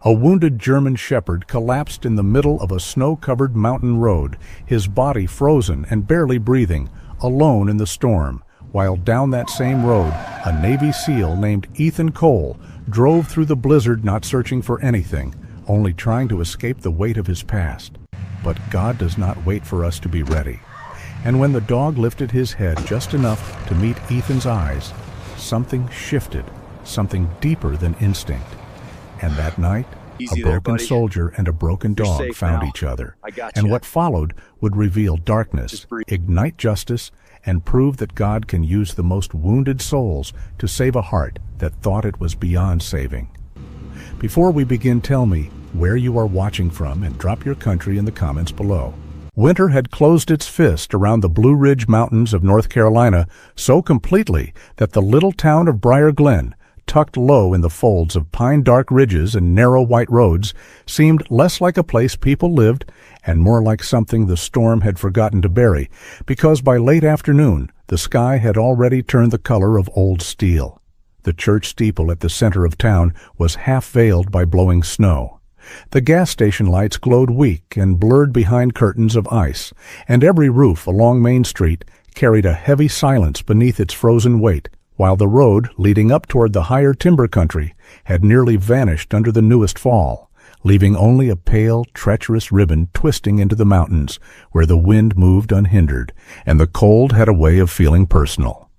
A wounded German shepherd collapsed in the middle of a snow-covered mountain road, his body frozen and barely breathing, alone in the storm, while down that same road, a Navy SEAL named Ethan Cole drove through the blizzard not searching for anything, only trying to escape the weight of his past. But God does not wait for us to be ready. And when the dog lifted his head just enough to meet Ethan's eyes, something shifted, something deeper than instinct. And that night, a broken soldier and a broken dog found each other. And what followed would reveal darkness, ignite justice, and prove that God can use the most wounded souls to save a heart that thought it was beyond saving. Before we begin, tell me where you are watching from and drop your country in the comments below. Winter had closed its fist around the Blue Ridge Mountains of North Carolina so completely that the little town of Briar Glen, tucked low in the folds of pine-dark ridges and narrow white roads, seemed less like a place people lived and more like something the storm had forgotten to bury, because by late afternoon the sky had already turned the color of old steel. The church steeple at the center of town was half veiled by blowing snow. The gas station lights glowed weak and blurred behind curtains of ice, and every roof along Main Street carried a heavy silence beneath its frozen weight, while the road leading up toward the higher timber country had nearly vanished under the newest fall, leaving only a pale, treacherous ribbon twisting into the mountains where the wind moved unhindered, and the cold had a way of feeling personal.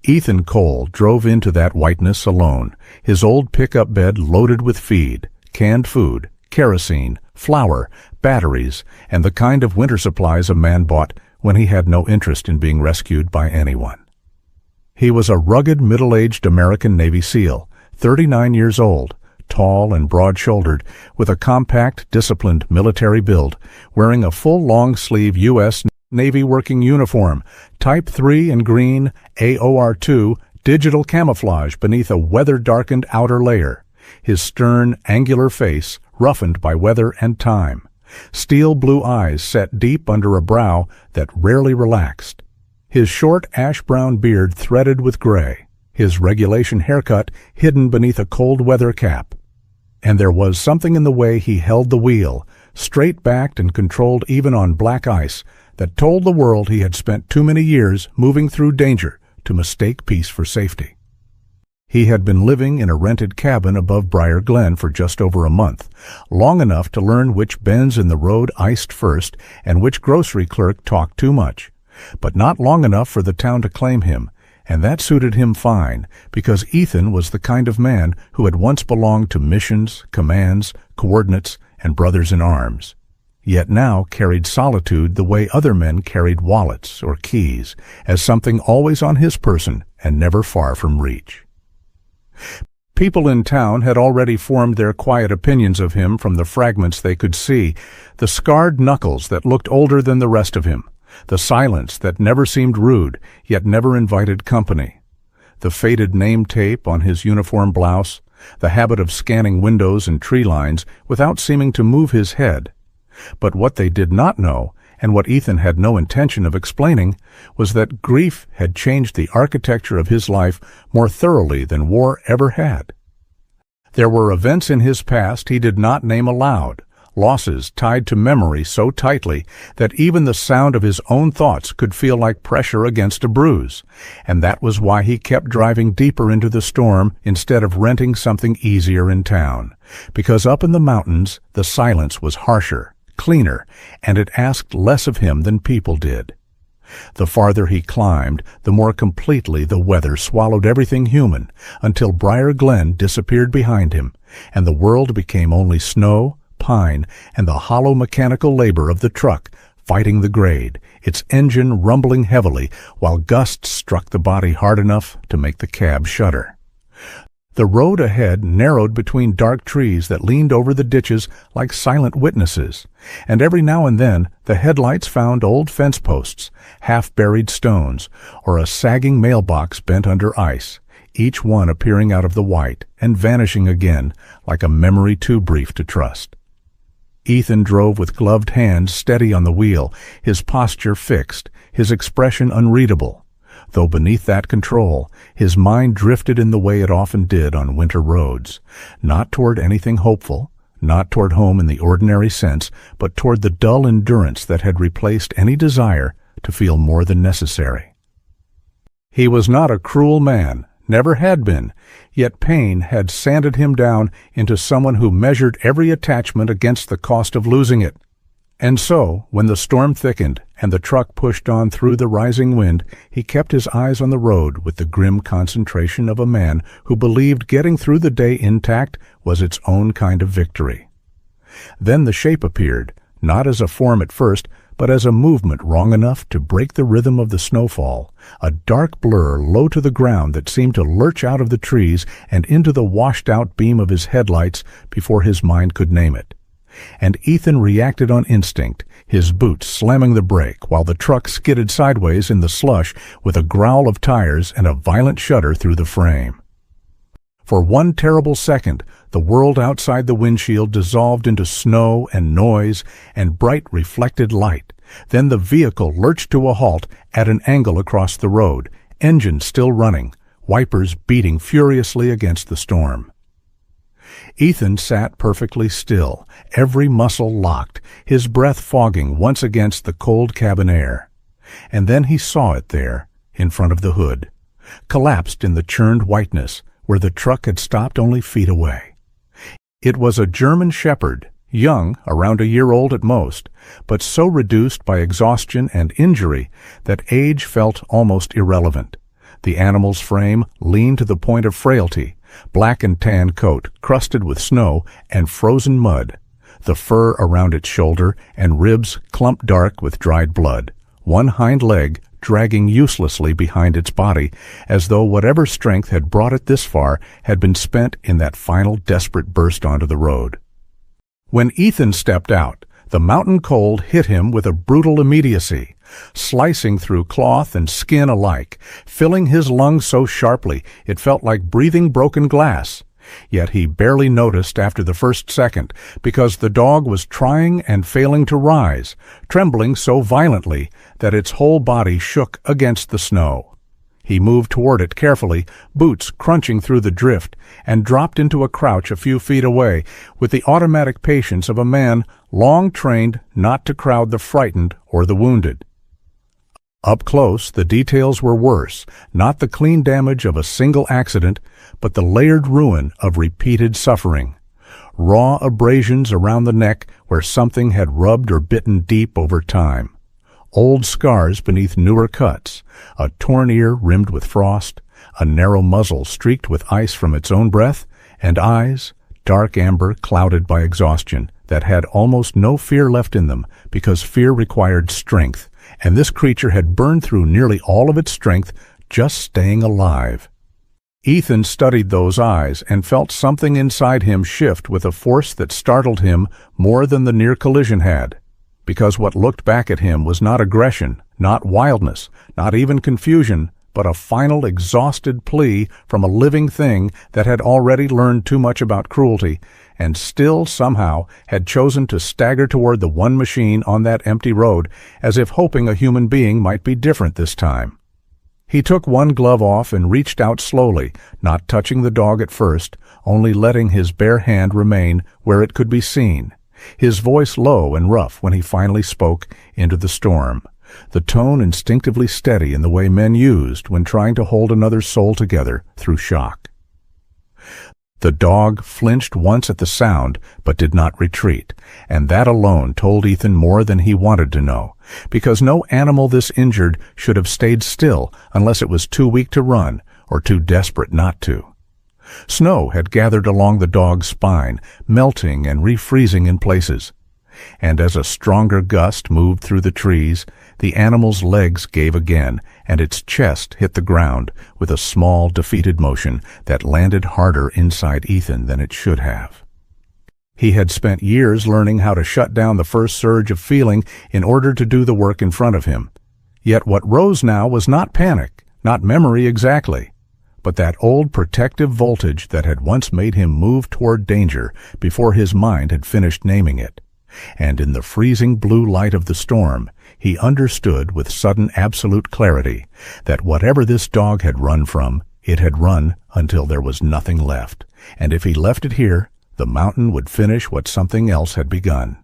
Ethan Cole drove into that whiteness alone, his old pickup bed loaded with feed, canned food, kerosene, flour, batteries, and the kind of winter supplies a man bought when he had no interest in being rescued by anyone. He was a rugged, middle-aged American Navy SEAL, 39 years old, tall and broad-shouldered, with a compact, disciplined military build, wearing a full long-sleeve U.S. Navy working uniform, Type 3 in green, AOR-2, digital camouflage beneath a weather-darkened outer layer. His stern, angular face roughened by weather and time. Steel blue eyes set deep under a brow that rarely relaxed. His short ash-brown beard threaded with gray, his regulation haircut hidden beneath a cold-weather cap. And there was something in the way he held the wheel, straight-backed and controlled even on black ice, that told the world he had spent too many years moving through danger to mistake peace for safety. He had been living in a rented cabin above Briar Glen for just over a month, long enough to learn which bends in the road iced first and which grocery clerk talked too much, but not long enough for the town to claim him, and that suited him fine, because Ethan was the kind of man who had once belonged to missions, commands, coordinates, and brothers in arms, yet now carried solitude the way other men carried wallets or keys, as something always on his person and never far from reach. People in town had already formed their quiet opinions of him from the fragments they could see, the scarred knuckles that looked older than the rest of him, the silence that never seemed rude, yet never invited company, the faded name tape on his uniform blouse, the habit of scanning windows and tree lines without seeming to move his head. But what they did not know, and what Ethan had no intention of explaining, was that grief had changed the architecture of his life more thoroughly than war ever had. There were events in his past he did not name aloud, losses tied to memory so tightly that even the sound of his own thoughts could feel like pressure against a bruise, and that was why he kept driving deeper into the storm instead of renting something easier in town, because up in the mountains the silence was harsher, cleaner, and it asked less of him than people did. The farther he climbed, the more completely the weather swallowed everything human, until Briar Glen disappeared behind him, and the world became only snow, pine, and the hollow mechanical labor of the truck fighting the grade, its engine rumbling heavily while gusts struck the body hard enough to make the cab shudder. The road ahead narrowed between dark trees that leaned over the ditches like silent witnesses, and every now and then the headlights found old fence posts, half-buried stones, or a sagging mailbox bent under ice, each one appearing out of the white and vanishing again like a memory too brief to trust. Ethan drove with gloved hands steady on the wheel, his posture fixed, his expression unreadable. though beneath that control, his mind drifted in the way it often did on winter roads, not toward anything hopeful, not toward home in the ordinary sense, but toward the dull endurance that had replaced any desire to feel more than necessary. He was not a cruel man, never had been, yet pain had sanded him down into someone who measured every attachment against the cost of losing it. And so, when the storm thickened and the truck pushed on through the rising wind, he kept his eyes on the road with the grim concentration of a man who believed getting through the day intact was its own kind of victory. Then the shape appeared, not as a form at first, but as a movement wrong enough to break the rhythm of the snowfall, a dark blur low to the ground that seemed to lurch out of the trees and into the washed-out beam of his headlights before his mind could name it. And Ethan reacted on instinct, his boots slamming the brake while the truck skidded sideways in the slush with a growl of tires and a violent shudder through the frame. For one terrible second, the world outside the windshield dissolved into snow and noise and bright reflected light. Then the vehicle lurched to a halt at an angle across the road, engine still running, wipers beating furiously against the storm. Ethan sat perfectly still, every muscle locked, his breath fogging once against the cold cabin air. And then he saw it there, in front of the hood, collapsed in the churned whiteness, where the truck had stopped only feet away. It was a German shepherd, young, around a year old at most, but so reduced by exhaustion and injury that age felt almost irrelevant. The animal's frame leaned to the point of frailty, black and tan coat crusted with snow and frozen mud, the fur around its shoulder and ribs clumped dark with dried blood, one hind leg dragging uselessly behind its body, as though whatever strength had brought it this far had been spent in that final desperate burst onto the road. When Ethan stepped out, the mountain cold hit him with a brutal immediacy, slicing through cloth and skin alike, filling his lungs so sharply it felt like breathing broken glass. Yet he barely noticed after the first second, because the dog was trying and failing to rise, trembling so violently that its whole body shook against the snow. He moved toward it carefully, boots crunching through the drift, and dropped into a crouch a few feet away, with the automatic patience of a man long trained not to crowd the frightened or the wounded. Up close, the details were worse, not the clean damage of a single accident, but the layered ruin of repeated suffering. Raw abrasions around the neck where something had rubbed or bitten deep over time. Old scars beneath newer cuts, a torn ear rimmed with frost, a narrow muzzle streaked with ice from its own breath, and eyes, dark amber clouded by exhaustion, that had almost no fear left in them because fear required strength, and this creature had burned through nearly all of its strength just staying alive. Ethan studied those eyes and felt something inside him shift with a force that startled him more than the near collision had, because what looked back at him was not aggression, not wildness, not even confusion, but a final exhausted plea from a living thing that had already learned too much about cruelty and still somehow had chosen to stagger toward the one machine on that empty road as if hoping a human being might be different this time. He took one glove off and reached out slowly, not touching the dog at first, only letting his bare hand remain where it could be seen, his voice low and rough when he finally spoke into the storm, the tone instinctively steady in the way men used when trying to hold another soul together through shock. The dog flinched once at the sound, but did not retreat, and that alone told Ethan more than he wanted to know, because no animal this injured should have stayed still unless it was too weak to run or too desperate not to. Snow had gathered along the dog's spine, melting and refreezing in places, and as a stronger gust moved through the trees, the animal's legs gave again, and its chest hit the ground with a small, defeated motion that landed harder inside Ethan than it should have. He had spent years learning how to shut down the first surge of feeling in order to do the work in front of him. Yet what rose now was not panic, not memory exactly, but that old protective voltage that had once made him move toward danger before his mind had finished naming it. and in the freezing blue light of the storm, he understood with sudden absolute clarity that whatever this dog had run from, it had run until there was nothing left, and if he left it here, the mountain would finish what something else had begun.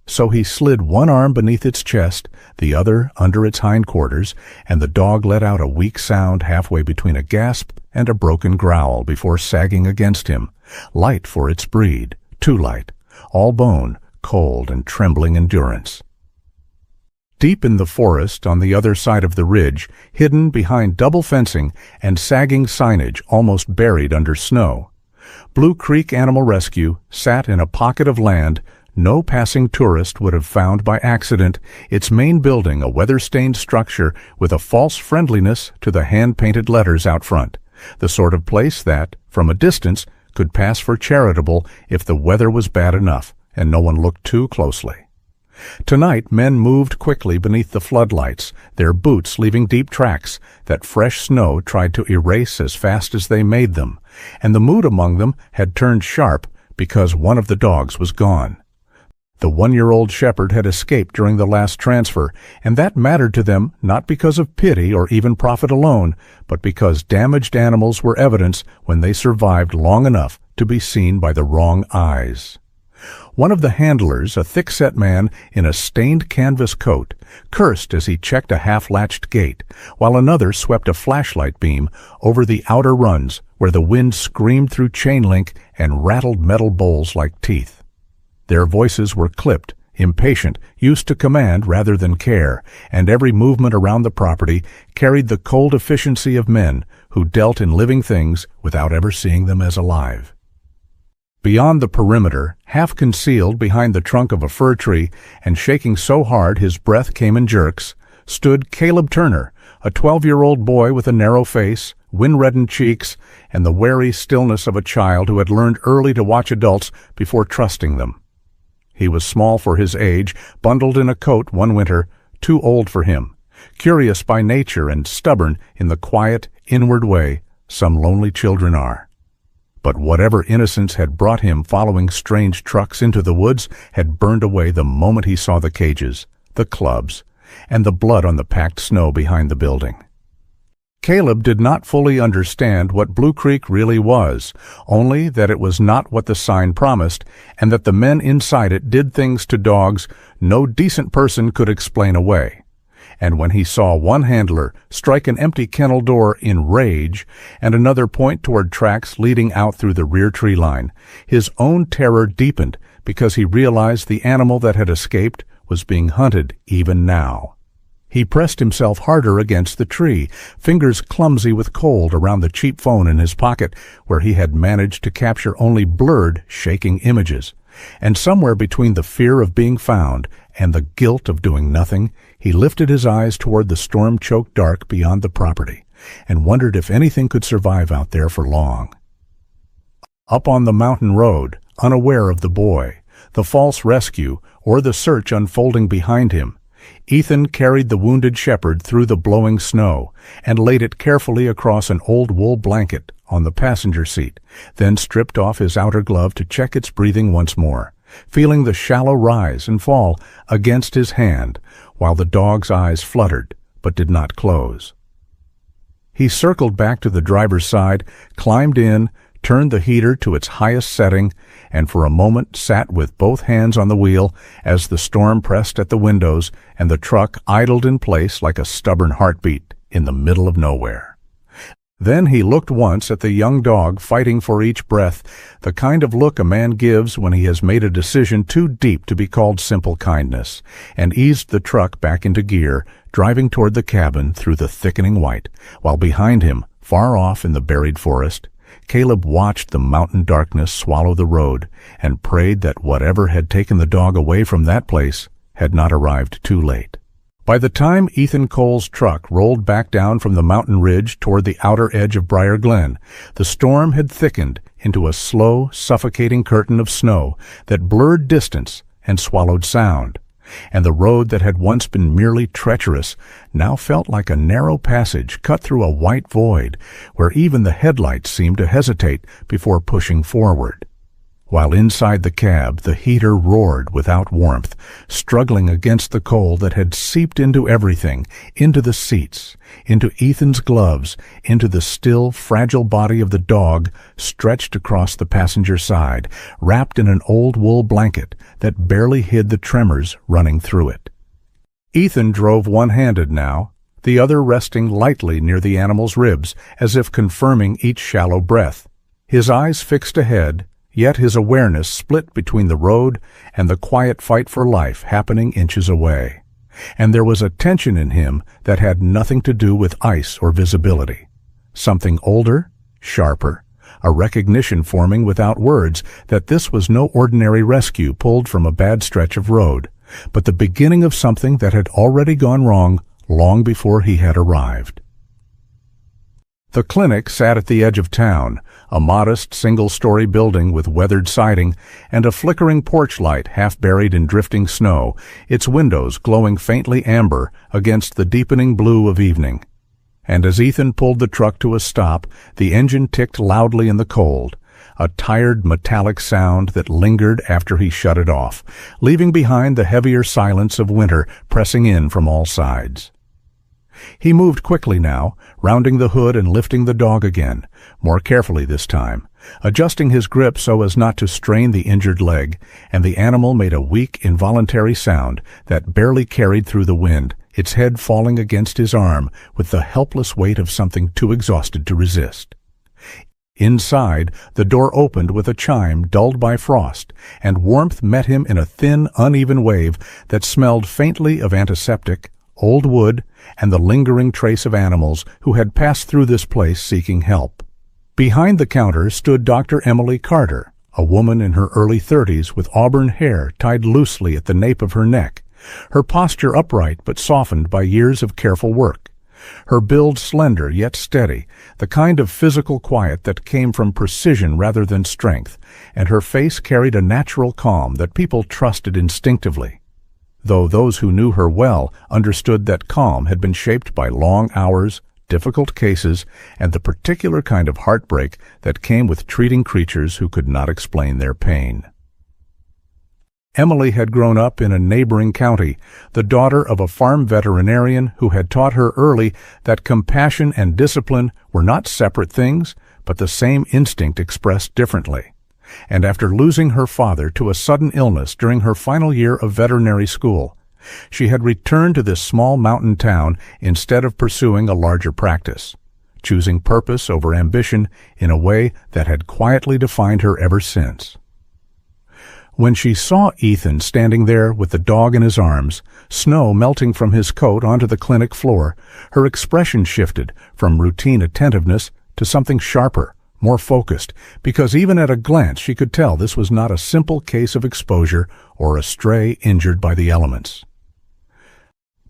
So he slid one arm beneath its chest, the other under its hindquarters, and the dog let out a weak sound halfway between a gasp and a broken growl before sagging against him, light for its breed, too light, all bone, cold and trembling endurance. Deep in the forest on the other side of the ridge, hidden behind double fencing and sagging signage almost buried under snow, Blue Creek Animal Rescue sat in a pocket of land no passing tourist would have found by accident, its main building a weather-stained structure with a false friendliness to the hand-painted letters out front, the sort of place that, from a distance, could pass for charitable if the weather was bad enough and no one looked too closely. Tonight men moved quickly beneath the floodlights, their boots leaving deep tracks that fresh snow tried to erase as fast as they made them, and the mood among them had turned sharp because one of the dogs was gone. The 1-year-old shepherd had escaped during the last transfer, and that mattered to them not because of pity or even profit alone, but because damaged animals were evidence when they survived long enough to be seen by the wrong eyes. One of the handlers, a thick-set man in a stained canvas coat, cursed as he checked a half-latched gate, while another swept a flashlight beam over the outer runs where the wind screamed through chain link and rattled metal bowls like teeth. Their voices were clipped, impatient, used to command rather than care, and every movement around the property carried the cold efficiency of men who dealt in living things without ever seeing them as alive. Beyond the perimeter, half concealed behind the trunk of a fir tree and shaking so hard his breath came in jerks, stood Caleb Turner, a 12-year-old boy with a narrow face, wind-reddened cheeks, and the wary stillness of a child who had learned early to watch adults before trusting them. He was small for his age, bundled in a coat one winter, too old for him, curious by nature and stubborn in the quiet, inward way some lonely children are. But whatever innocence had brought him following strange trucks into the woods had burned away the moment he saw the cages, the clubs, and the blood on the packed snow behind the building. Caleb did not fully understand what Blue Creek really was, only that it was not what the sign promised, and that the men inside it did things to dogs no decent person could explain away. And when he saw one handler strike an empty kennel door in rage and another point toward tracks leading out through the rear tree line, his own terror deepened because he realized the animal that had escaped was being hunted even now. He pressed himself harder against the tree, fingers clumsy with cold around the cheap phone in his pocket where he had managed to capture only blurred, shaking images. And somewhere between the fear of being found and the guilt of doing nothing, he lifted his eyes toward the storm-choked dark beyond the property and wondered if anything could survive out there for long. Up on the mountain road, unaware of the boy, the false rescue, or the search unfolding behind him, Ethan carried the wounded shepherd through the blowing snow and laid it carefully across an old wool blanket on the passenger seat, then stripped off his outer glove to check its breathing once more, feeling the shallow rise and fall against his hand while the dog's eyes fluttered but did not close. He circled back to the driver's side, climbed in, turned the heater to its highest setting, and for a moment sat with both hands on the wheel as the storm pressed at the windows and the truck idled in place like a stubborn heartbeat in the middle of nowhere. Then he looked once at the young dog fighting for each breath, the kind of look a man gives when he has made a decision too deep to be called simple kindness, and eased the truck back into gear, driving toward the cabin through the thickening white, while behind him, far off in the buried forest, Caleb watched the mountain darkness swallow the road and prayed that whatever had taken the dog away from that place had not arrived too late. By the time Ethan Cole's truck rolled back down from the mountain ridge toward the outer edge of Briar Glen, the storm had thickened into a slow, suffocating curtain of snow that blurred distance and swallowed sound, and the road that had once been merely treacherous now felt like a narrow passage cut through a white void where even the headlights seemed to hesitate before pushing forward. while inside the cab the heater roared without warmth, struggling against the cold that had seeped into everything, into the seats, into Ethan's gloves, into the still, fragile body of the dog stretched across the passenger side, wrapped in an old wool blanket that barely hid the tremors running through it. Ethan drove one-handed now, the other resting lightly near the animal's ribs, as if confirming each shallow breath. His eyes fixed ahead, yet his awareness split between the road and the quiet fight for life happening inches away. And there was a tension in him that had nothing to do with ice or visibility. Something older, sharper, a recognition forming without words that this was no ordinary rescue pulled from a bad stretch of road, but the beginning of something that had already gone wrong long before he had arrived. The clinic sat at the edge of town, a modest single-story building with weathered siding and a flickering porch light half buried in drifting snow, its windows glowing faintly amber against the deepening blue of evening. And as Ethan pulled the truck to a stop, the engine ticked loudly in the cold, a tired metallic sound that lingered after he shut it off, leaving behind the heavier silence of winter pressing in from all sides. He moved quickly now, rounding the hood and lifting the dog again, more carefully this time, adjusting his grip so as not to strain the injured leg, and the animal made a weak, involuntary sound that barely carried through the wind, its head falling against his arm with the helpless weight of something too exhausted to resist. Inside, the door opened with a chime dulled by frost, and warmth met him in a thin, uneven wave that smelled faintly of antiseptic, old wood, and the lingering trace of animals who had passed through this place seeking help. Behind the counter stood Dr. Emily Carter, a woman in her early 30s with auburn hair tied loosely at the nape of her neck, her posture upright but softened by years of careful work, her build slender yet steady, the kind of physical quiet that came from precision rather than strength, and her face carried a natural calm that people trusted instinctively, though those who knew her well understood that calm had been shaped by long hours, difficult cases, and the particular kind of heartbreak that came with treating creatures who could not explain their pain. Emily had grown up in a neighboring county, the daughter of a farm veterinarian who had taught her early that compassion and discipline were not separate things, but the same instinct expressed differently. And after losing her father to a sudden illness during her final year of veterinary school, she had returned to this small mountain town instead of pursuing a larger practice, choosing purpose over ambition in a way that had quietly defined her ever since. When she saw Ethan standing there with the dog in his arms, snow melting from his coat onto the clinic floor, her expression shifted from routine attentiveness to something sharper, more focused, because even at a glance she could tell this was not a simple case of exposure or a stray injured by the elements.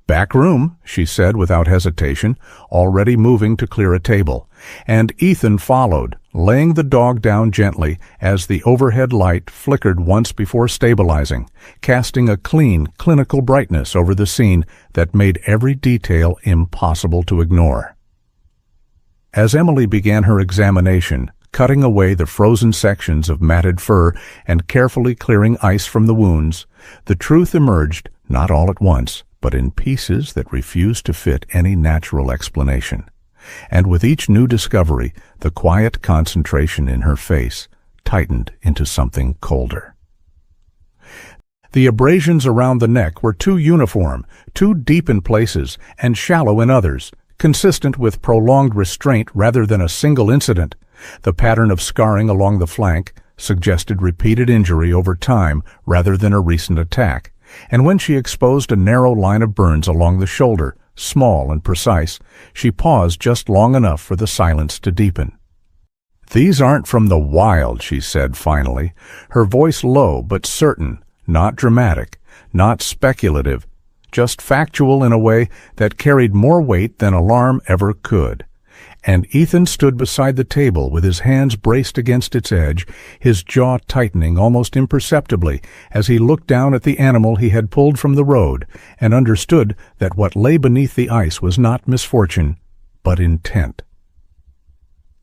"Back room," she said without hesitation, already moving to clear a table, and Ethan followed, laying the dog down gently as the overhead light flickered once before stabilizing, casting a clean, clinical brightness over the scene that made every detail impossible to ignore. As Emily began her examination, cutting away the frozen sections of matted fur and carefully clearing ice from the wounds, the truth emerged, not all at once, but in pieces that refused to fit any natural explanation. And with each new discovery, the quiet concentration in her face tightened into something colder. The abrasions around the neck were too uniform, too deep in places, and shallow in others, consistent with prolonged restraint rather than a single incident. The pattern of scarring along the flank suggested repeated injury over time rather than a recent attack, and when she exposed a narrow line of burns along the shoulder, small and precise, she paused just long enough for the silence to deepen. "These aren't from the wild," she said finally, her voice low but certain, not dramatic, not speculative, just factual in a way that carried more weight than alarm ever could. And Ethan stood beside the table with his hands braced against its edge, his jaw tightening almost imperceptibly as he looked down at the animal he had pulled from the road and understood that what lay beneath the ice was not misfortune, but intent.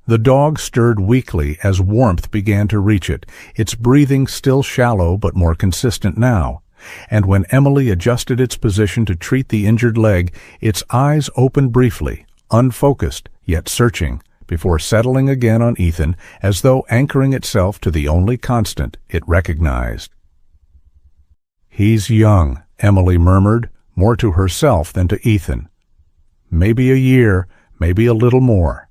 The dog stirred weakly as warmth began to reach it, its breathing still shallow but more consistent now. And when Emily adjusted its position to treat the injured leg, its eyes opened briefly, unfocused, yet searching, before settling again on Ethan as though anchoring itself to the only constant it recognized. "He's young," Emily murmured, more to herself than to Ethan. "Maybe a year, maybe a little more."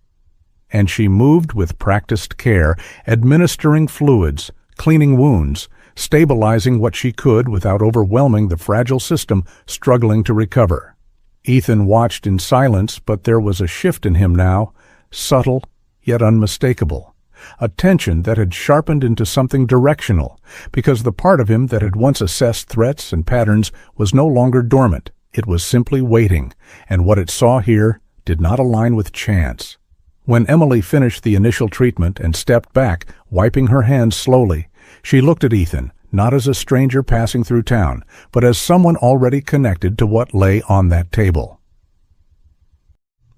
And she moved with practiced care, administering fluids, cleaning wounds, stabilizing what she could without overwhelming the fragile system struggling to recover. Ethan watched in silence, but there was a shift in him now, subtle yet unmistakable, a tension that had sharpened into something directional, because the part of him that had once assessed threats and patterns was no longer dormant. It was simply waiting, and what it saw here did not align with chance. When Emily finished the initial treatment and stepped back, wiping her hands slowly, she looked at Ethan, not as a stranger passing through town, but as someone already connected to what lay on that table.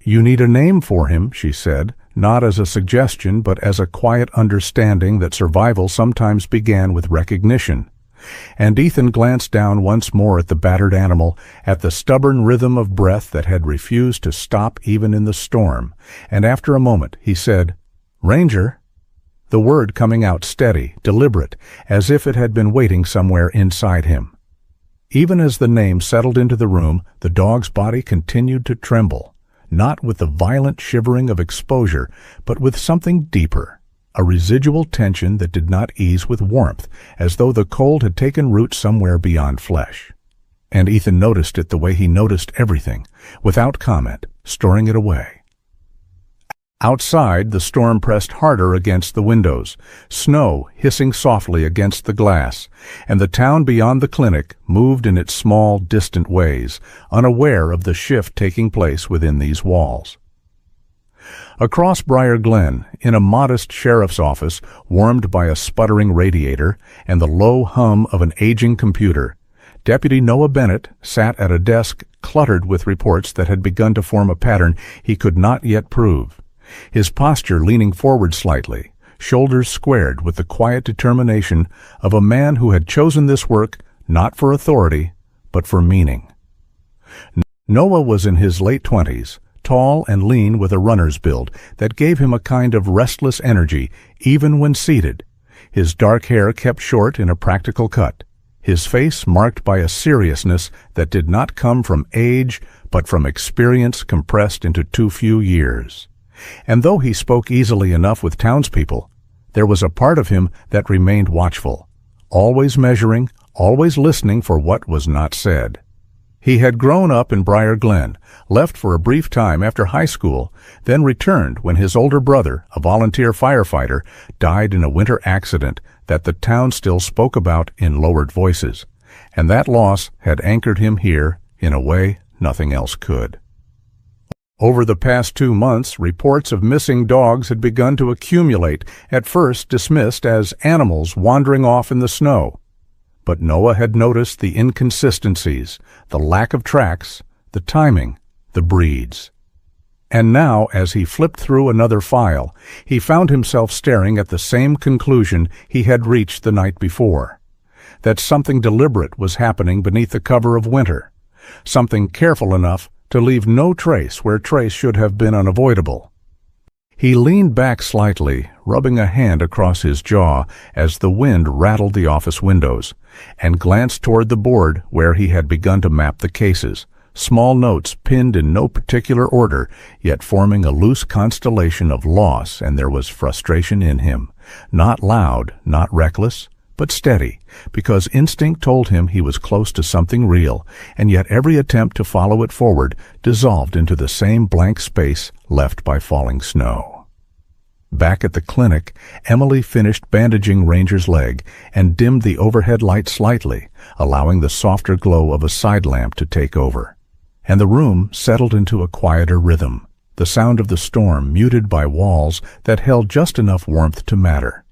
"You need a name for him," she said, not as a suggestion but as a quiet understanding that survival sometimes began with recognition. And Ethan glanced down once more at the battered animal, at the stubborn rhythm of breath that had refused to stop even in the storm, and after a moment he said, "Ranger," the word coming out steady, deliberate, as if it had been waiting somewhere inside him. Even as the name settled into the room, the dog's body continued to tremble, not with the violent shivering of exposure, but with something deeper, a residual tension that did not ease with warmth, as though the cold had taken root somewhere beyond flesh. And Ethan noticed it the way he noticed everything, without comment, storing it away. Outside, the storm pressed harder against the windows, snow hissing softly against the glass, and the town beyond the clinic moved in its small, distant ways, unaware of the shift taking place within these walls. Across Briar Glen, in a modest sheriff's office warmed by a sputtering radiator and the low hum of an aging computer, Deputy Noah Bennett sat at a desk cluttered with reports that had begun to form a pattern he could not yet prove. His posture leaning forward slightly, shoulders squared with the quiet determination of a man who had chosen this work not for authority, but for meaning. Noah was in his late 20s, tall and lean with a runner's build that gave him a kind of restless energy even when seated. His dark hair kept short in a practical cut, his face marked by a seriousness that did not come from age but from experience compressed into too few years. And though he spoke easily enough with townspeople, there was a part of him that remained watchful, always measuring, always listening for what was not said. He had grown up in Briar Glen, left for a brief time after high school, then returned when his older brother, a volunteer firefighter, died in a winter accident that the town still spoke about in lowered voices, and that loss had anchored him here in a way nothing else could. Over the past 2 months, reports of missing dogs had begun to accumulate, at first dismissed as animals wandering off in the snow. But Noah had noticed the inconsistencies, the lack of tracks, the timing, the breeds. And now, as he flipped through another file, he found himself staring at the same conclusion he had reached the night before, that something deliberate was happening beneath the cover of winter, something careful enough to leave no trace where trace should have been unavoidable. He leaned back slightly, rubbing a hand across his jaw as the wind rattled the office windows, and glanced toward the board where he had begun to map the cases, small notes pinned in no particular order, yet forming a loose constellation of loss, and there was frustration in him, not loud, not reckless, but steady, because instinct told him he was close to something real, and yet every attempt to follow it forward dissolved into the same blank space left by falling snow. Back at the clinic, Emily finished bandaging Ranger's leg and dimmed the overhead light slightly, allowing the softer glow of a side lamp to take over. And the room settled into a quieter rhythm, the sound of the storm muted by walls that held just enough warmth to matter.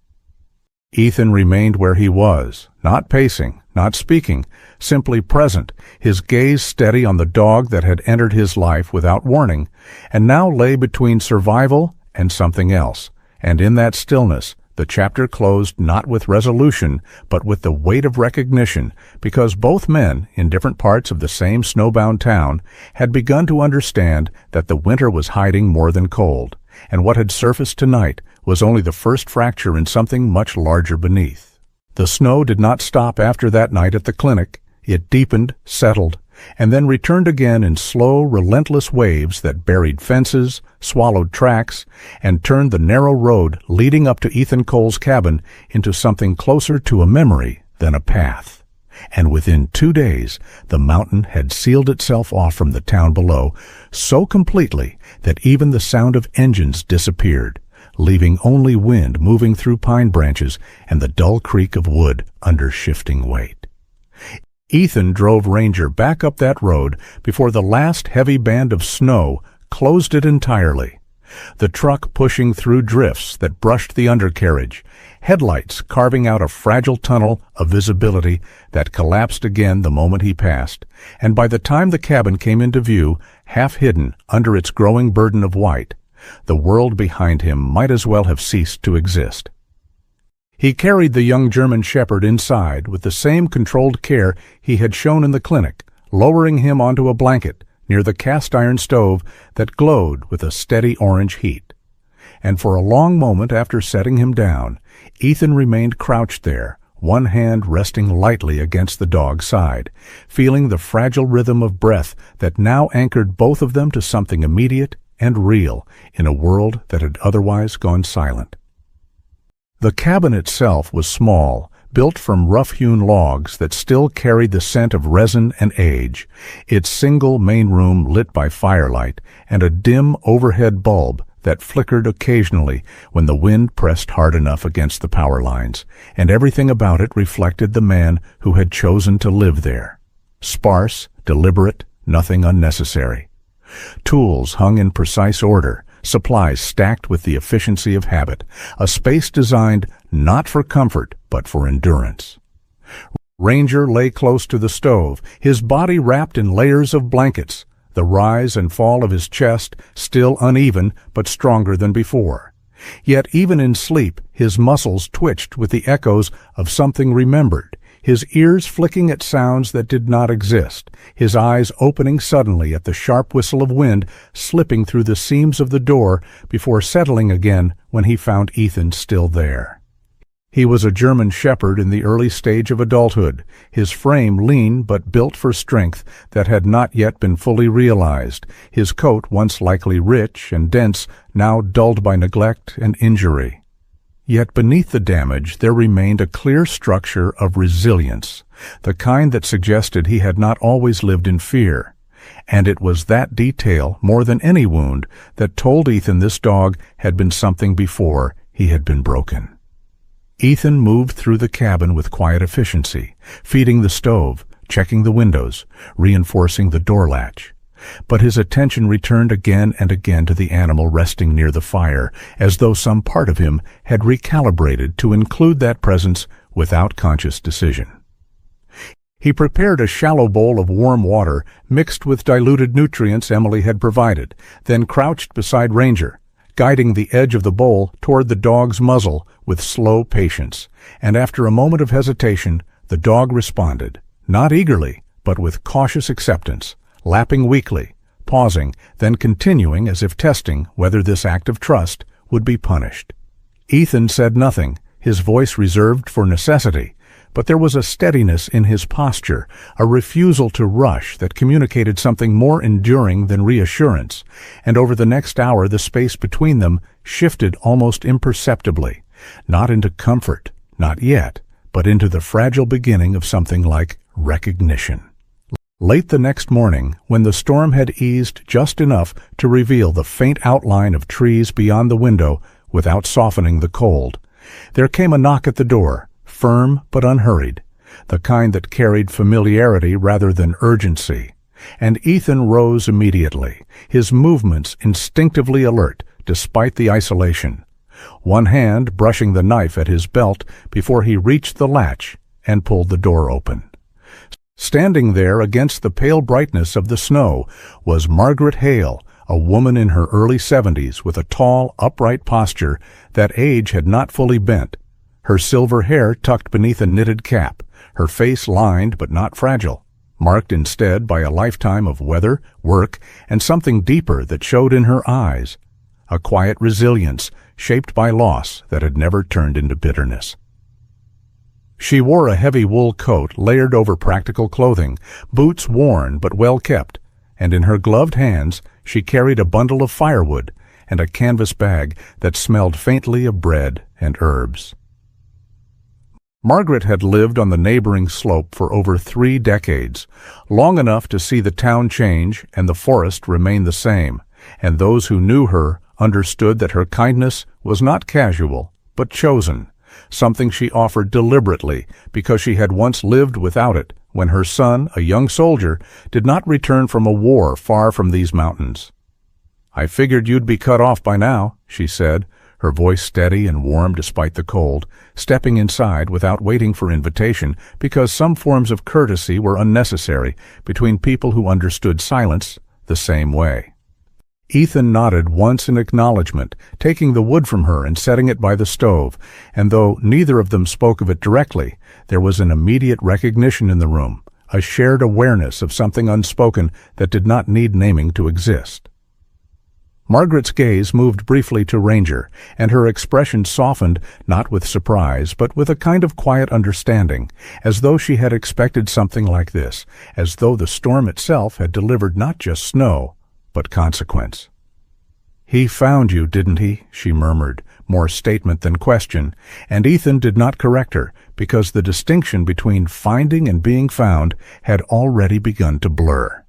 Ethan remained where he was, not pacing, not speaking, simply present, his gaze steady on the dog that had entered his life without warning, and now lay between survival and something else, and in that stillness, the chapter closed not with resolution, but with the weight of recognition, because both men, in different parts of the same snowbound town, had begun to understand that the winter was hiding more than cold, and what had surfaced tonight was only the first fracture in something much larger beneath. The snow did not stop after that night at the clinic. It deepened, settled, and then returned again in slow, relentless waves that buried fences, swallowed tracks, and turned the narrow road leading up to Ethan Cole's cabin into something closer to a memory than a path. And within 2 days, the mountain had sealed itself off from the town below so completely that even the sound of engines disappeared, leaving only wind moving through pine branches and the dull creak of wood under shifting weight. Ethan drove Ranger back up that road before the last heavy band of snow closed it entirely, the truck pushing through drifts that brushed the undercarriage, headlights carving out a fragile tunnel of visibility that collapsed again the moment he passed, and by the time the cabin came into view, half hidden under its growing burden of white, the world behind him might as well have ceased to exist. He carried the young German shepherd inside with the same controlled care he had shown in the clinic, lowering him onto a blanket near the cast-iron stove that glowed with a steady orange heat. And for a long moment after setting him down, Ethan remained crouched there, one hand resting lightly against the dog's side, feeling the fragile rhythm of breath that now anchored both of them to something immediate and real in a world that had otherwise gone silent. The cabin itself was small, built from rough-hewn logs that still carried the scent of resin and age, its single main room lit by firelight and a dim overhead bulb that flickered occasionally when the wind pressed hard enough against the power lines, and everything about it reflected the man who had chosen to live there. Sparse, deliberate, nothing unnecessary. Tools hung in precise order, supplies stacked with the efficiency of habit, a space designed not for comfort but for endurance. Ranger lay close to the stove, his body wrapped in layers of blankets, the rise and fall of his chest still uneven but stronger than before. Yet even in sleep his muscles twitched with the echoes of something remembered, his ears flicking at sounds that did not exist, his eyes opening suddenly at the sharp whistle of wind slipping through the seams of the door before settling again when he found Ethan still there. He was a German shepherd in the early stage of adulthood, his frame lean but built for strength that had not yet been fully realized, his coat once likely rich and dense, now dulled by neglect and injury. Yet beneath the damage there remained a clear structure of resilience, the kind that suggested he had not always lived in fear. And it was that detail, more than any wound, that told Ethan this dog had been something before he had been broken. Ethan moved through the cabin with quiet efficiency, feeding the stove, checking the windows, reinforcing the door latch. But his attention returned again and again to the animal resting near the fire, as though some part of him had recalibrated to include that presence without conscious decision. He prepared a shallow bowl of warm water mixed with diluted nutrients Emily had provided, then crouched beside Ranger, guiding the edge of the bowl toward the dog's muzzle with slow patience, and after a moment of hesitation, the dog responded, not eagerly, but with cautious acceptance, lapping weakly, pausing, then continuing as if testing whether this act of trust would be punished. Ethan said nothing, his voice reserved for necessity, but there was a steadiness in his posture, a refusal to rush that communicated something more enduring than reassurance, and over the next hour the space between them shifted almost imperceptibly, not into comfort, not yet, but into the fragile beginning of something like recognition. Late the next morning, when the storm had eased just enough to reveal the faint outline of trees beyond the window without softening the cold, there came a knock at the door, firm but unhurried, the kind that carried familiarity rather than urgency, and Ethan rose immediately, his movements instinctively alert despite the isolation, one hand brushing the knife at his belt before he reached the latch and pulled the door open. Standing there against the pale brightness of the snow was Margaret Hale, a woman in her early 70s with a tall, upright posture that age had not fully bent, her silver hair tucked beneath a knitted cap, her face lined but not fragile, marked instead by a lifetime of weather, work, and something deeper that showed in her eyes, a quiet resilience shaped by loss that had never turned into bitterness. She wore a heavy wool coat layered over practical clothing, boots worn but well kept, and in her gloved hands she carried a bundle of firewood and a canvas bag that smelled faintly of bread and herbs. Margaret had lived on the neighboring slope for over 3 decades, long enough to see the town change and the forest remain the same, and those who knew her understood that her kindness was not casual, but chosen, something she offered deliberately because she had once lived without it when her son, a young soldier, did not return from a war far from these mountains. "I figured you'd be cut off by now," she said, her voice steady and warm despite the cold, stepping inside without waiting for invitation because some forms of courtesy were unnecessary between people who understood silence the same way. Ethan nodded once in acknowledgement, taking the wood from her and setting it by the stove, and though neither of them spoke of it directly, there was an immediate recognition in the room, a shared awareness of something unspoken that did not need naming to exist. Margaret's gaze moved briefly to Ranger, and her expression softened not with surprise, but with a kind of quiet understanding, as though she had expected something like this, as though the storm itself had delivered not just snow, but consequence. "He found you, didn't he?" she murmured, more statement than question, and Ethan did not correct her, because the distinction between finding and being found had already begun to blur.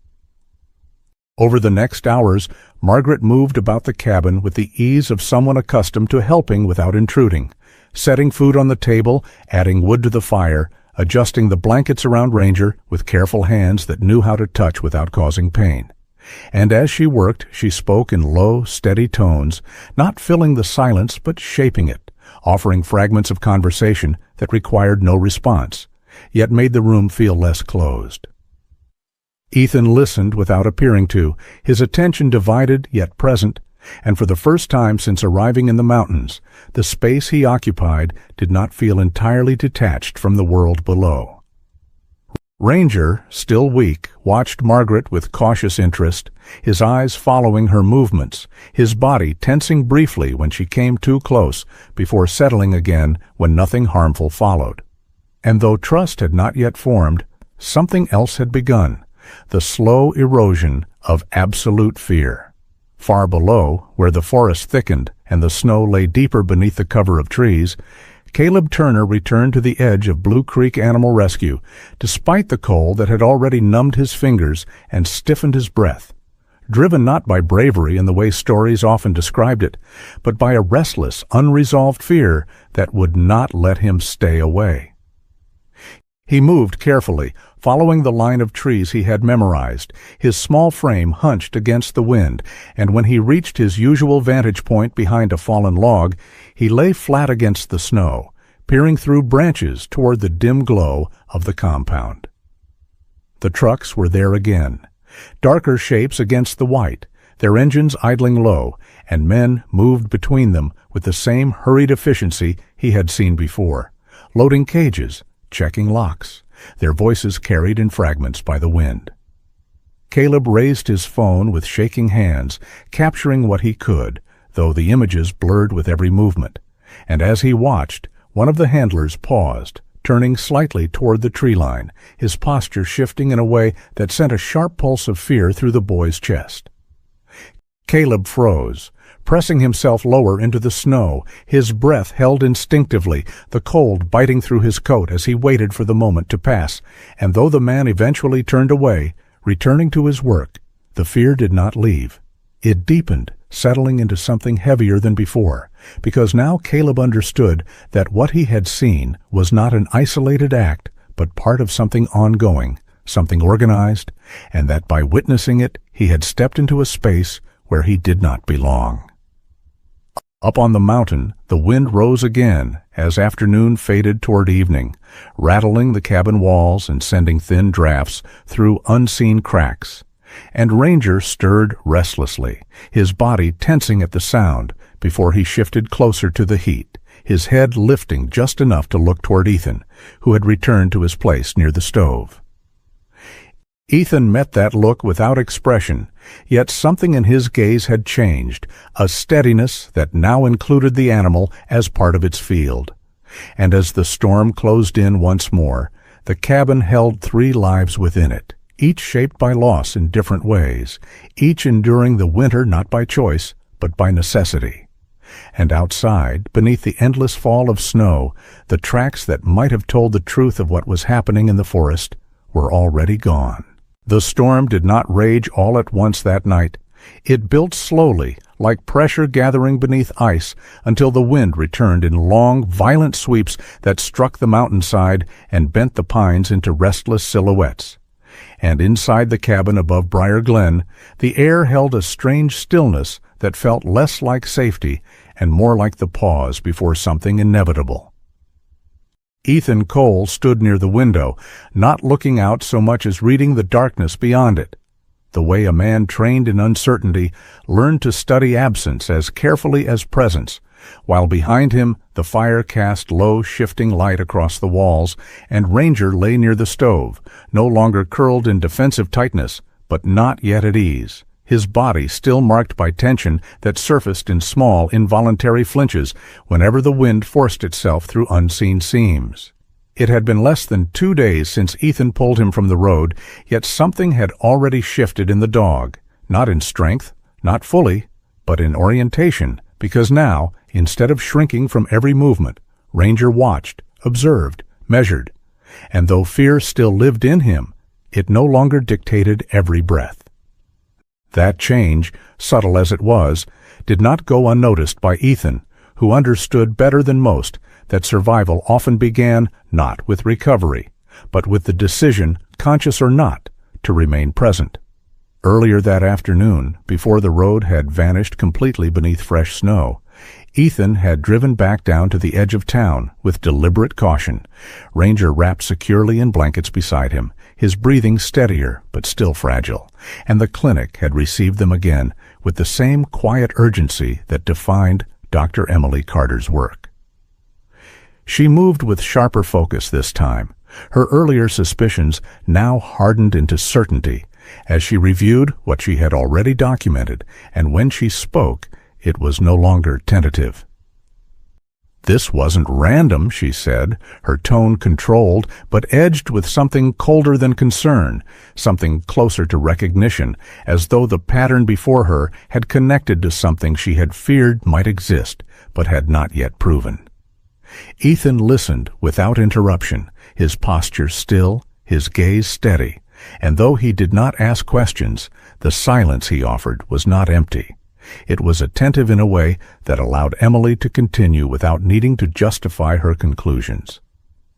Over the next hours, Margaret moved about the cabin with the ease of someone accustomed to helping without intruding, setting food on the table, adding wood to the fire, adjusting the blankets around Ranger with careful hands that knew how to touch without causing pain. And as she worked, she spoke in low, steady tones, not filling the silence but shaping it, offering fragments of conversation that required no response, yet made the room feel less closed. Ethan listened without appearing to, his attention divided yet present, and for the first time since arriving in the mountains, the space he occupied did not feel entirely detached from the world below. Ranger, still weak, watched Margaret with cautious interest, his eyes following her movements, his body tensing briefly when she came too close before settling again when nothing harmful followed. And though trust had not yet formed, something else had begun, the slow erosion of absolute fear. Far below, where the forest thickened and the snow lay deeper beneath the cover of trees, Caleb Turner returned to the edge of Blue Creek Animal Rescue, despite the cold that had already numbed his fingers and stiffened his breath, driven not by bravery in the way stories often described it, but by a restless, unresolved fear that would not let him stay away. He moved carefully, following the line of trees he had memorized, his small frame hunched against the wind, and when he reached his usual vantage point behind a fallen log, he lay flat against the snow, peering through branches toward the dim glow of the compound. The trucks were there again, darker shapes against the white, their engines idling low, and men moved between them with the same hurried efficiency he had seen before, loading cages, checking locks, their voices carried in fragments by the wind. Caleb raised his phone with shaking hands, capturing what he could, though the images blurred with every movement, and as he watched, one of the handlers paused, turning slightly toward the tree line, his posture shifting in a way that sent a sharp pulse of fear through the boy's chest. Caleb froze, pressing himself lower into the snow, his breath held instinctively, the cold biting through his coat as he waited for the moment to pass, and though the man eventually turned away, returning to his work, the fear did not leave. It deepened, settling into something heavier than before, because now Caleb understood that what he had seen was not an isolated act, but part of something ongoing, something organized, and that by witnessing it he had stepped into a space where he did not belong. Up on the mountain, the wind rose again as afternoon faded toward evening, rattling the cabin walls and sending thin drafts through unseen cracks, And Ranger stirred restlessly, his body tensing at the sound before he shifted closer to the heat, his head lifting just enough to look toward Ethan, who had returned to his place near the stove. Ethan met that look without expression, yet something in his gaze had changed, a steadiness that now included the animal as part of its field. And as the storm closed in once more, the cabin held 3 lives within it, each shaped by loss in different ways, each enduring the winter not by choice, but by necessity. And outside, beneath the endless fall of snow, the tracks that might have told the truth of what was happening in the forest were already gone. The storm did not rage all at once that night. It built slowly, like pressure gathering beneath ice, until the wind returned in long, violent sweeps that struck the mountainside and bent the pines into restless silhouettes. And inside the cabin above Briar Glen, the air held a strange stillness that felt less like safety and more like the pause before something inevitable. Ethan Cole stood near the window, not looking out so much as reading the darkness beyond it, the way a man trained in uncertainty learned to study absence as carefully as presence, while behind him the fire cast low, shifting light across the walls, and Ranger lay near the stove, no longer curled in defensive tightness, but not yet at ease, his body still marked by tension that surfaced in small, involuntary flinches whenever the wind forced itself through unseen seams. It had been less than 2 days since Ethan pulled him from the road, yet something had already shifted in the dog, not in strength, not fully, but in orientation, because now, instead of shrinking from every movement, Ranger watched, observed, measured, and though fear still lived in him, it no longer dictated every breath. That change, subtle as it was, did not go unnoticed by Ethan, who understood better than most that survival often began not with recovery, but with the decision, conscious or not, to remain present. Earlier that afternoon, before the road had vanished completely beneath fresh snow, Ethan had driven back down to the edge of town with deliberate caution, Ranger wrapped securely in blankets beside him, his breathing steadier but still fragile, and the clinic had received them again with the same quiet urgency that defined Dr. Emily Carter's work. She moved with sharper focus this time, her earlier suspicions now hardened into certainty as she reviewed what she had already documented, and when she spoke, it was no longer tentative. "This wasn't random," she said, her tone controlled, but edged with something colder than concern, something closer to recognition, as though the pattern before her had connected to something she had feared might exist, but had not yet proven. Ethan listened without interruption, his posture still, his gaze steady, and though he did not ask questions, the silence he offered was not empty. It was attentive in a way that allowed Emily to continue without needing to justify her conclusions.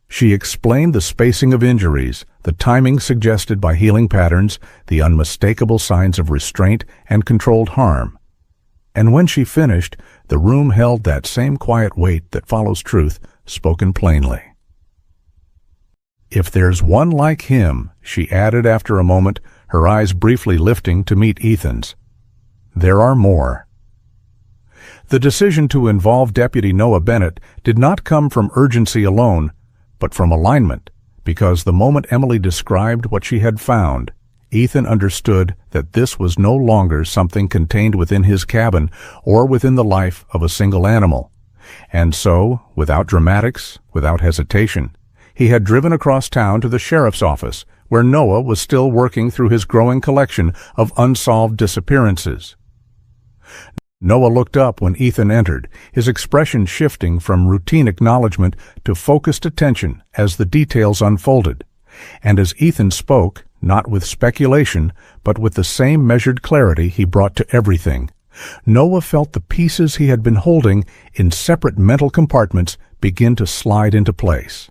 She explained the spacing of injuries, the timing suggested by healing patterns, the unmistakable signs of restraint and controlled harm. And when she finished, the room held that same quiet weight that follows truth, spoken plainly. "If there's one like him," she added after a moment, her eyes briefly lifting to meet Ethan's, "there are more." The decision to involve Deputy Noah Bennett did not come from urgency alone, but from alignment, because the moment Emily described what she had found, Ethan understood that this was no longer something contained within his cabin or within the life of a single animal. And so, without dramatics, without hesitation, he had driven across town to the sheriff's office, where Noah was still working through his growing collection of unsolved disappearances. Noah looked up when Ethan entered, his expression shifting from routine acknowledgement to focused attention as the details unfolded. And as Ethan spoke, not with speculation, but with the same measured clarity he brought to everything, Noah felt the pieces he had been holding in separate mental compartments begin to slide into place.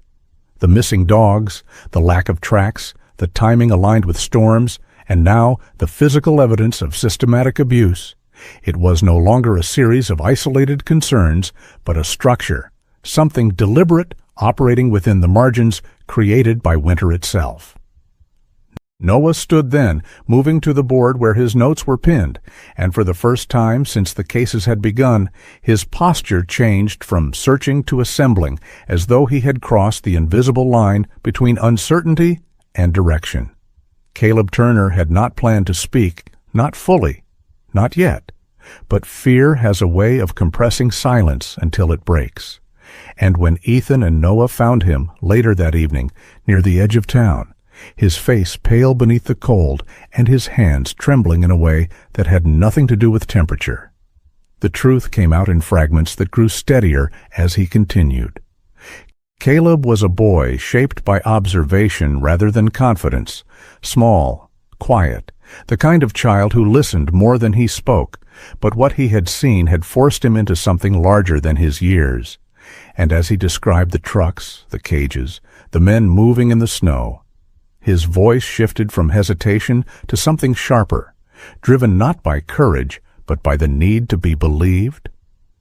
The missing dogs, the lack of tracks, the timing aligned with storms, and now the physical evidence of systematic abuse. It was no longer a series of isolated concerns, but a structure, something deliberate operating within the margins created by winter itself. Noah stood then, moving to the board where his notes were pinned, and for the first time since the cases had begun, his posture changed from searching to assembling, as though he had crossed the invisible line between uncertainty and direction. Caleb Turner had not planned to speak, not fully, not yet, but fear has a way of compressing silence until it breaks. And when Ethan and Noah found him later that evening near the edge of town, his face pale beneath the cold and his hands trembling in a way that had nothing to do with temperature, the truth came out in fragments that grew steadier as he continued. Caleb was a boy shaped by observation rather than confidence, small, quiet, the kind of child who listened more than he spoke, but what he had seen had forced him into something larger than his years. And as he described the trucks, the cages, the men moving in the snow, his voice shifted from hesitation to something sharper, driven not by courage, but by the need to be believed.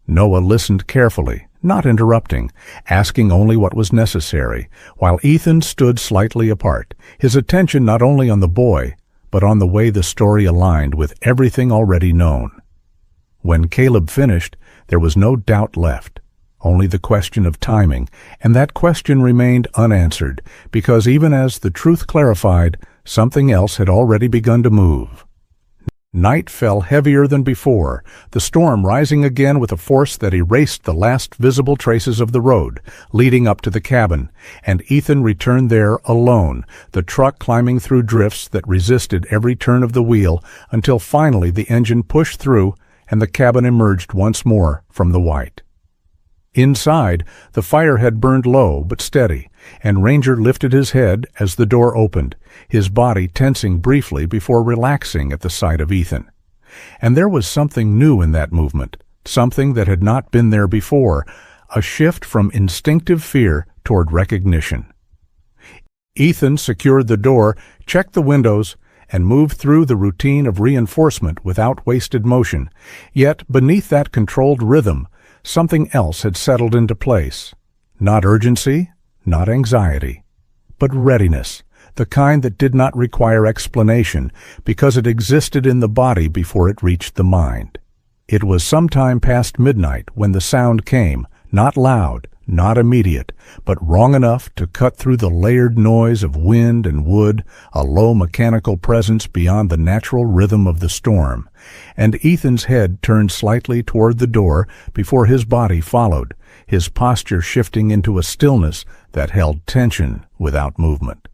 Noah listened carefully, not interrupting, asking only what was necessary, while Ethan stood slightly apart, his attention not only on the boy, but on the way the story aligned with everything already known. When Caleb finished, there was no doubt left, only the question of timing, and that question remained unanswered, because even as the truth clarified, something else had already begun to move. Night fell heavier than before, the storm rising again with a force that erased the last visible traces of the road leading up to the cabin, and Ethan returned there alone, the truck climbing through drifts that resisted every turn of the wheel until finally the engine pushed through and the cabin emerged once more from the white. Inside, the fire had burned low but steady, and Ranger lifted his head as the door opened, his body tensing briefly before relaxing at the sight of Ethan. And there was something new in that movement, something that had not been there before, a shift from instinctive fear toward recognition. Ethan secured the door, checked the windows, and moved through the routine of reinforcement without wasted motion. Yet beneath that controlled rhythm, something else had settled into place. Not urgency, not anxiety, but readiness, the kind that did not require explanation because it existed in the body before it reached the mind. It was sometime past midnight when the sound came, not loud, not immediate, but wrong enough to cut through the layered noise of wind and wood, a low mechanical presence beyond the natural rhythm of the storm. And Ethan's head turned slightly toward the door before his body followed, his posture shifting into a stillness that held tension without movement.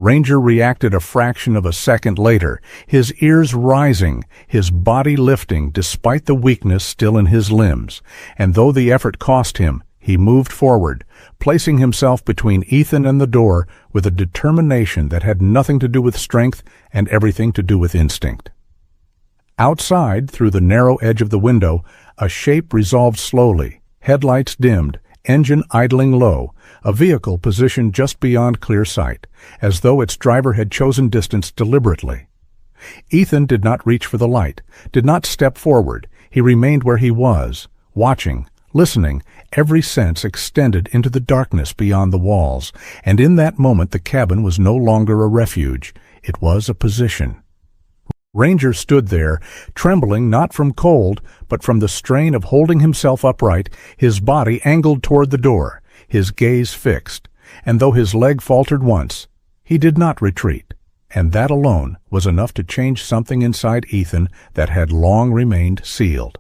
Ranger reacted a fraction of a second later, his ears rising, his body lifting despite the weakness still in his limbs, and though the effort cost him, he moved forward, placing himself between Ethan and the door with a determination that had nothing to do with strength and everything to do with instinct. Outside, through the narrow edge of the window, a shape resolved slowly, headlights dimmed, engine idling low, a vehicle positioned just beyond clear sight, as though its driver had chosen distance deliberately. Ethan did not reach for the light, did not step forward. He remained where he was, watching, listening, every sense extended into the darkness beyond the walls, and in that moment the cabin was no longer a refuge. It was a position. Ranger stood there, trembling not from cold, but from the strain of holding himself upright, his body angled toward the door, his gaze fixed, and though his leg faltered once, he did not retreat, and that alone was enough to change something inside Ethan that had long remained sealed.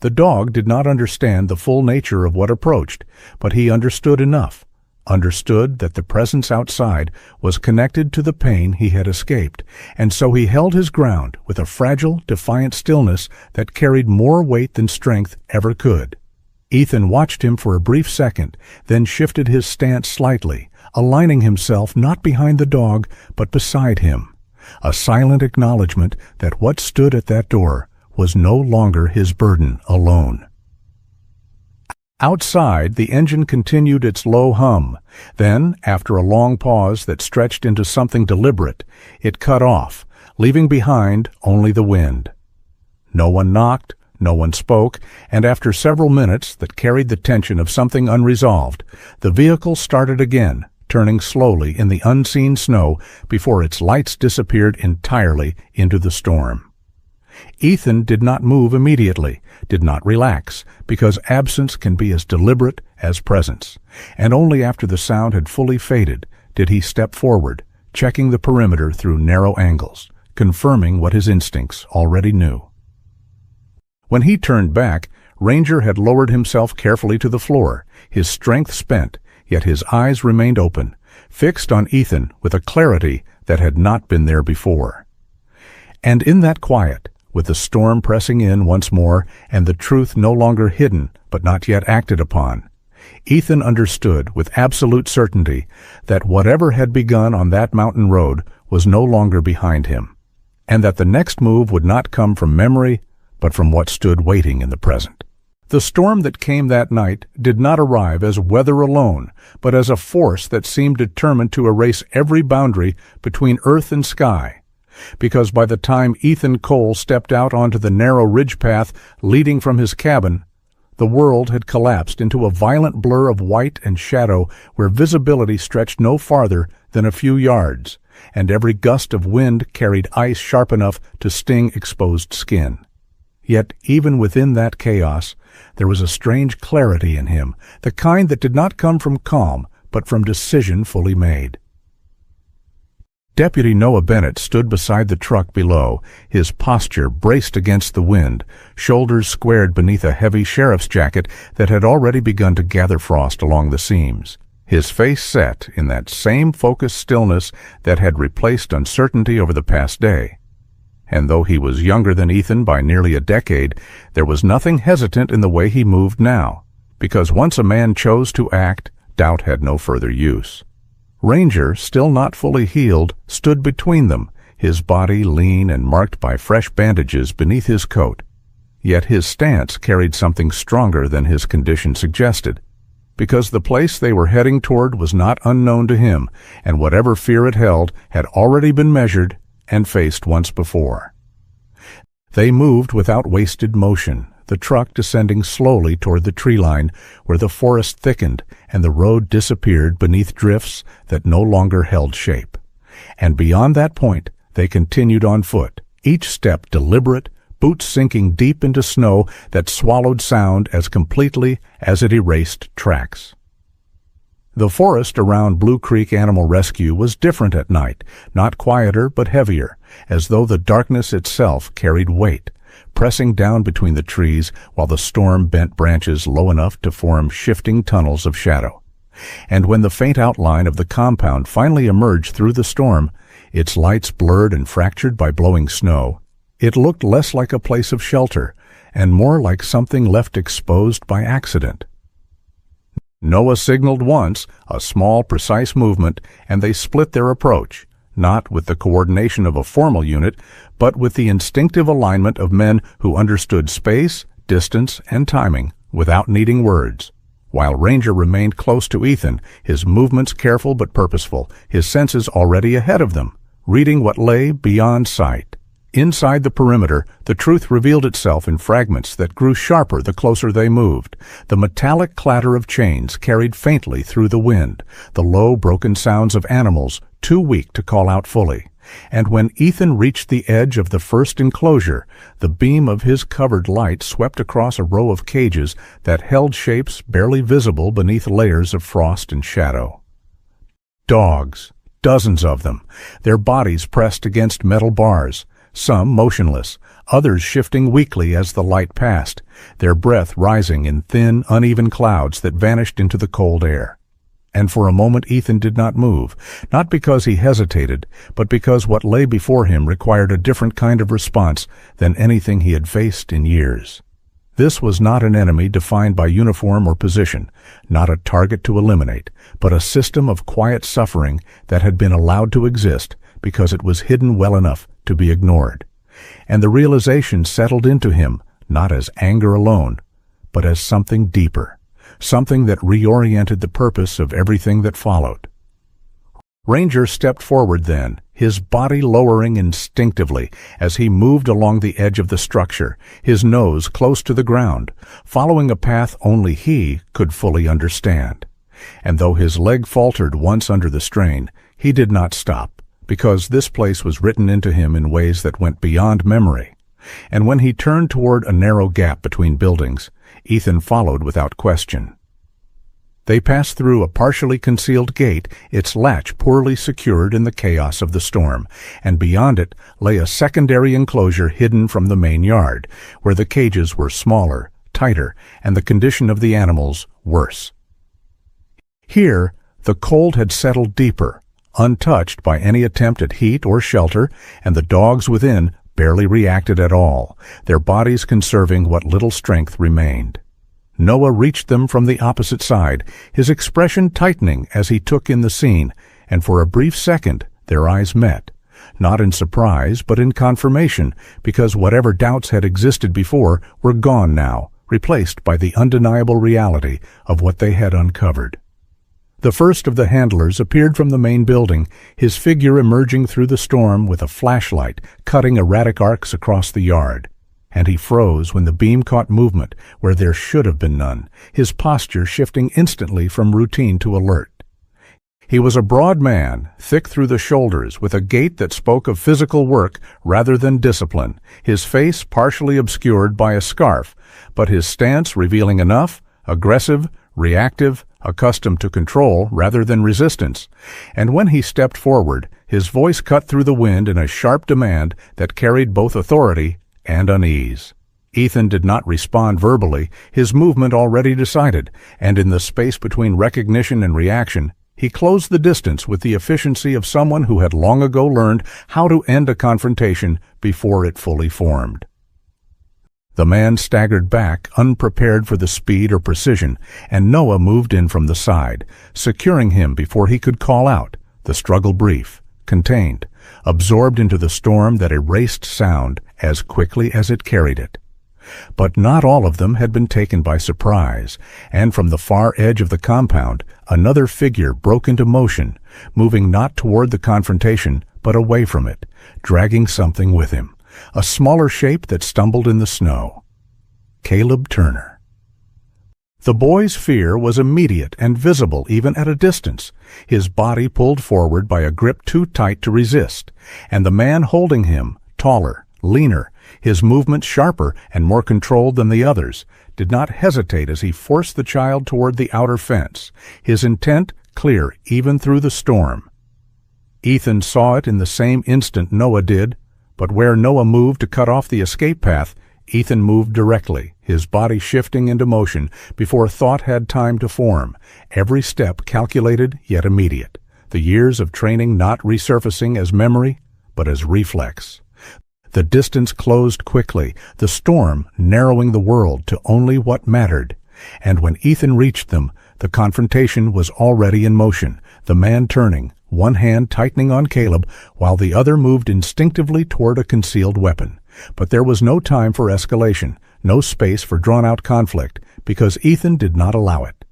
The dog did not understand the full nature of what approached, but he understood enough, understood that the presence outside was connected to the pain he had escaped, and so he held his ground with a fragile, defiant stillness that carried more weight than strength ever could. Ethan watched him for a brief second, then shifted his stance slightly, aligning himself not behind the dog, but beside him, a silent acknowledgement that what stood at that door was no longer his burden alone. Outside, the engine continued its low hum. Then, after a long pause that stretched into something deliberate, it cut off, leaving behind only the wind. No one knocked, no one spoke, and after several minutes that carried the tension of something unresolved, the vehicle started again, turning slowly in the unseen snow before its lights disappeared entirely into the storm. Ethan did not move immediately, did not relax, because absence can be as deliberate as presence, and only after the sound had fully faded did he step forward, checking the perimeter through narrow angles, confirming what his instincts already knew. When he turned back, Ranger had lowered himself carefully to the floor, his strength spent, yet his eyes remained open, fixed on Ethan with a clarity that had not been there before. And in that quiet, with the storm pressing in once more and the truth no longer hidden but not yet acted upon, Ethan understood with absolute certainty that whatever had begun on that mountain road was no longer behind him, and that the next move would not come from memory but from what stood waiting in the present. The storm that came that night did not arrive as weather alone, but as a force that seemed determined to erase every boundary between earth and sky, because by the time Ethan Cole stepped out onto the narrow ridge path leading from his cabin, the world had collapsed into a violent blur of white and shadow where visibility stretched no farther than a few yards, and every gust of wind carried ice sharp enough to sting exposed skin. Yet even within that chaos, there was a strange clarity in him, the kind that did not come from calm, but from decision fully made. Deputy Noah Bennett stood beside the truck below, his posture braced against the wind, shoulders squared beneath a heavy sheriff's jacket that had already begun to gather frost along the seams, his face set in that same focused stillness that had replaced uncertainty over the past day. And though he was younger than Ethan by nearly a decade, there was nothing hesitant in the way he moved now, because once a man chose to act, doubt had no further use. Ranger, still not fully healed, stood between them, his body lean and marked by fresh bandages beneath his coat. Yet his stance carried something stronger than his condition suggested, because the place they were heading toward was not unknown to him, and whatever fear it held had already been measured and faced once before. They moved without wasted motion, the truck descending slowly toward the tree line where the forest thickened and the road disappeared beneath drifts that no longer held shape. And beyond that point, they continued on foot, each step deliberate, boots sinking deep into snow that swallowed sound as completely as it erased tracks. The forest around Blue Creek Animal Rescue was different at night, not quieter but heavier, as though the darkness itself carried weight, pressing down between the trees while the storm bent branches low enough to form shifting tunnels of shadow. And when the faint outline of the compound finally emerged through the storm, its lights blurred and fractured by blowing snow, it looked less like a place of shelter and more like something left exposed by accident. Noah signaled once, a small, precise movement, and they split their approach, not with the coordination of a formal unit, but with the instinctive alignment of men who understood space, distance, and timing without needing words, while Ranger remained close to Ethan, his movements careful but purposeful, his senses already ahead of them, reading what lay beyond sight. Inside the perimeter, the truth revealed itself in fragments that grew sharper the closer they moved. The metallic clatter of chains carried faintly through the wind, the low, broken sounds of animals too weak to call out fully. And when Ethan reached the edge of the first enclosure, the beam of his covered light swept across a row of cages that held shapes barely visible beneath layers of frost and shadow. Dogs, dozens of them, their bodies pressed against metal bars, some motionless, others shifting weakly as the light passed, their breath rising in thin, uneven clouds that vanished into the cold air. And for a moment Ethan did not move, not because he hesitated, but because what lay before him required a different kind of response than anything he had faced in years. This was not an enemy defined by uniform or position, not a target to eliminate, but a system of quiet suffering that had been allowed to exist because it was hidden well enough to be ignored. And the realization settled into him, not as anger alone, but as something deeper, something that reoriented the purpose of everything that followed. Ranger stepped forward then, his body lowering instinctively as he moved along the edge of the structure, his nose close to the ground, following a path only he could fully understand. and though his leg faltered once under the strain, he did not stop, because this place was written into him in ways that went beyond memory. And when he turned toward a narrow gap between buildings, Ethan followed without question. They passed through a partially concealed gate, its latch poorly secured in the chaos of the storm, and beyond it lay a secondary enclosure hidden from the main yard, where the cages were smaller, tighter, and the condition of the animals worse. Here, the cold had settled deeper, untouched by any attempt at heat or shelter, and the dogs within barely reacted at all, their bodies conserving what little strength remained. Noah reached them from the opposite side, his expression tightening as he took in the scene, and for a brief second their eyes met, not in surprise but in confirmation, because whatever doubts had existed before were gone now, replaced by the undeniable reality of what they had uncovered. The first of the handlers appeared from the main building, his figure emerging through the storm with a flashlight cutting erratic arcs across the yard. And he froze when the beam caught movement where there should have been none, his posture shifting instantly from routine to alert. He was a broad man, thick through the shoulders, with a gait that spoke of physical work rather than discipline, his face partially obscured by a scarf, but his stance revealing enough, aggressive, reactive, accustomed to control rather than resistance. And when he stepped forward, his voice cut through the wind in a sharp demand that carried both authority and unease. Ethan did not respond verbally, his movement already decided, and in the space between recognition and reaction, he closed the distance with the efficiency of someone who had long ago learned how to end a confrontation before it fully formed. The man staggered back, unprepared for the speed or precision, and Noah moved in from the side, securing him before he could call out, the struggle brief, contained, absorbed into the storm that erased sound as quickly as it carried it. But not all of them had been taken by surprise, and from the far edge of the compound, another figure broke into motion, moving not toward the confrontation, but away from it, dragging something with him, a smaller shape that stumbled in the snow. Caleb Turner. The boy's fear was immediate and visible even at a distance, his body pulled forward by a grip too tight to resist, and the man holding him, taller, leaner, his movements sharper and more controlled than the others, did not hesitate as he forced the child toward the outer fence, his intent clear even through the storm. Ethan saw it in the same instant Noah did, but where Noah moved to cut off the escape path, Ethan moved directly, his body shifting into motion before thought had time to form, every step calculated yet immediate, the years of training not resurfacing as memory, but as reflex. The distance closed quickly, the storm narrowing the world to only what mattered, and when Ethan reached them, the confrontation was already in motion, the man turning, one hand tightening on Caleb, while the other moved instinctively toward a concealed weapon. But there was no time for escalation, no space for drawn-out conflict, because Ethan did not allow it.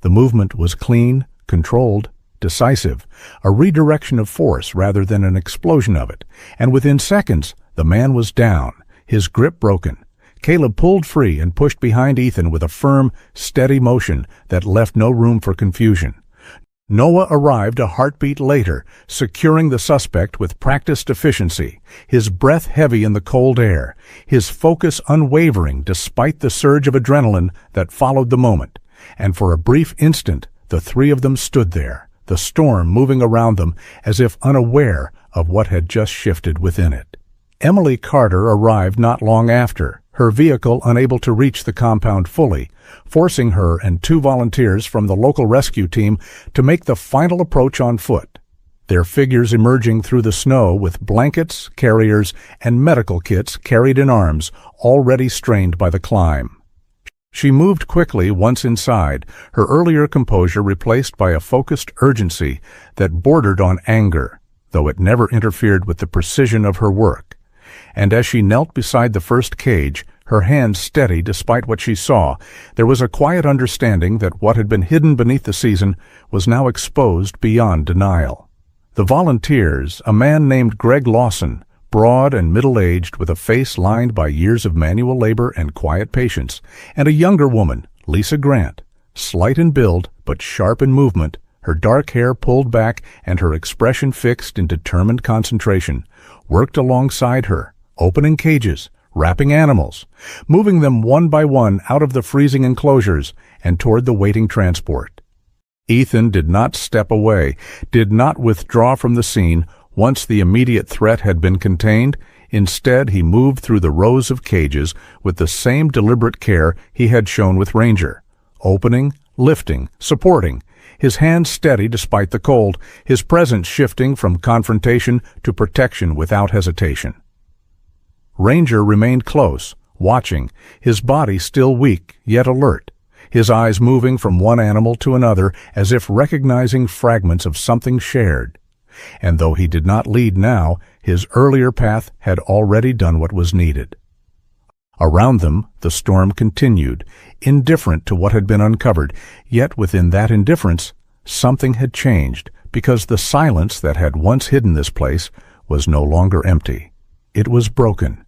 The movement was clean, controlled, decisive, a redirection of force rather than an explosion of it, and within seconds, the man was down, his grip broken. Caleb pulled free and pushed behind Ethan with a firm, steady motion that left no room for confusion. Noah arrived a heartbeat later, securing the suspect with practiced efficiency, his breath heavy in the cold air, his focus unwavering despite the surge of adrenaline that followed the moment. And for a brief instant, the three of them stood there, the storm moving around them as if unaware of what had just shifted within it. Emily Carter arrived not long after, her vehicle unable to reach the compound fully, forcing her and 2 volunteers from the local rescue team to make the final approach on foot, their figures emerging through the snow with blankets, carriers, and medical kits carried in arms, already strained by the climb. She moved quickly once inside, her earlier composure replaced by a focused urgency that bordered on anger, though it never interfered with the precision of her work. And as she knelt beside the first cage, her hands steady despite what she saw, there was a quiet understanding that what had been hidden beneath the season was now exposed beyond denial. The volunteers, a man named Greg Lawson, broad and middle-aged with a face lined by years of manual labor and quiet patience, and a younger woman, Lisa Grant, slight in build but sharp in movement, her dark hair pulled back and her expression fixed in determined concentration, worked alongside her, opening cages, wrapping animals, moving them one by one out of the freezing enclosures and toward the waiting transport. Ethan did not step away, did not withdraw from the scene once the immediate threat had been contained. Instead, he moved through the rows of cages with the same deliberate care he had shown with Ranger, opening, lifting, supporting, his hands steady despite the cold, his presence shifting from confrontation to protection without hesitation. Ranger remained close, watching, his body still weak yet alert, his eyes moving from one animal to another as if recognizing fragments of something shared. And though he did not lead now, his earlier path had already done what was needed. Around them, the storm continued, indifferent to what had been uncovered, yet within that indifference, something had changed, because the silence that had once hidden this place was no longer empty. It was broken,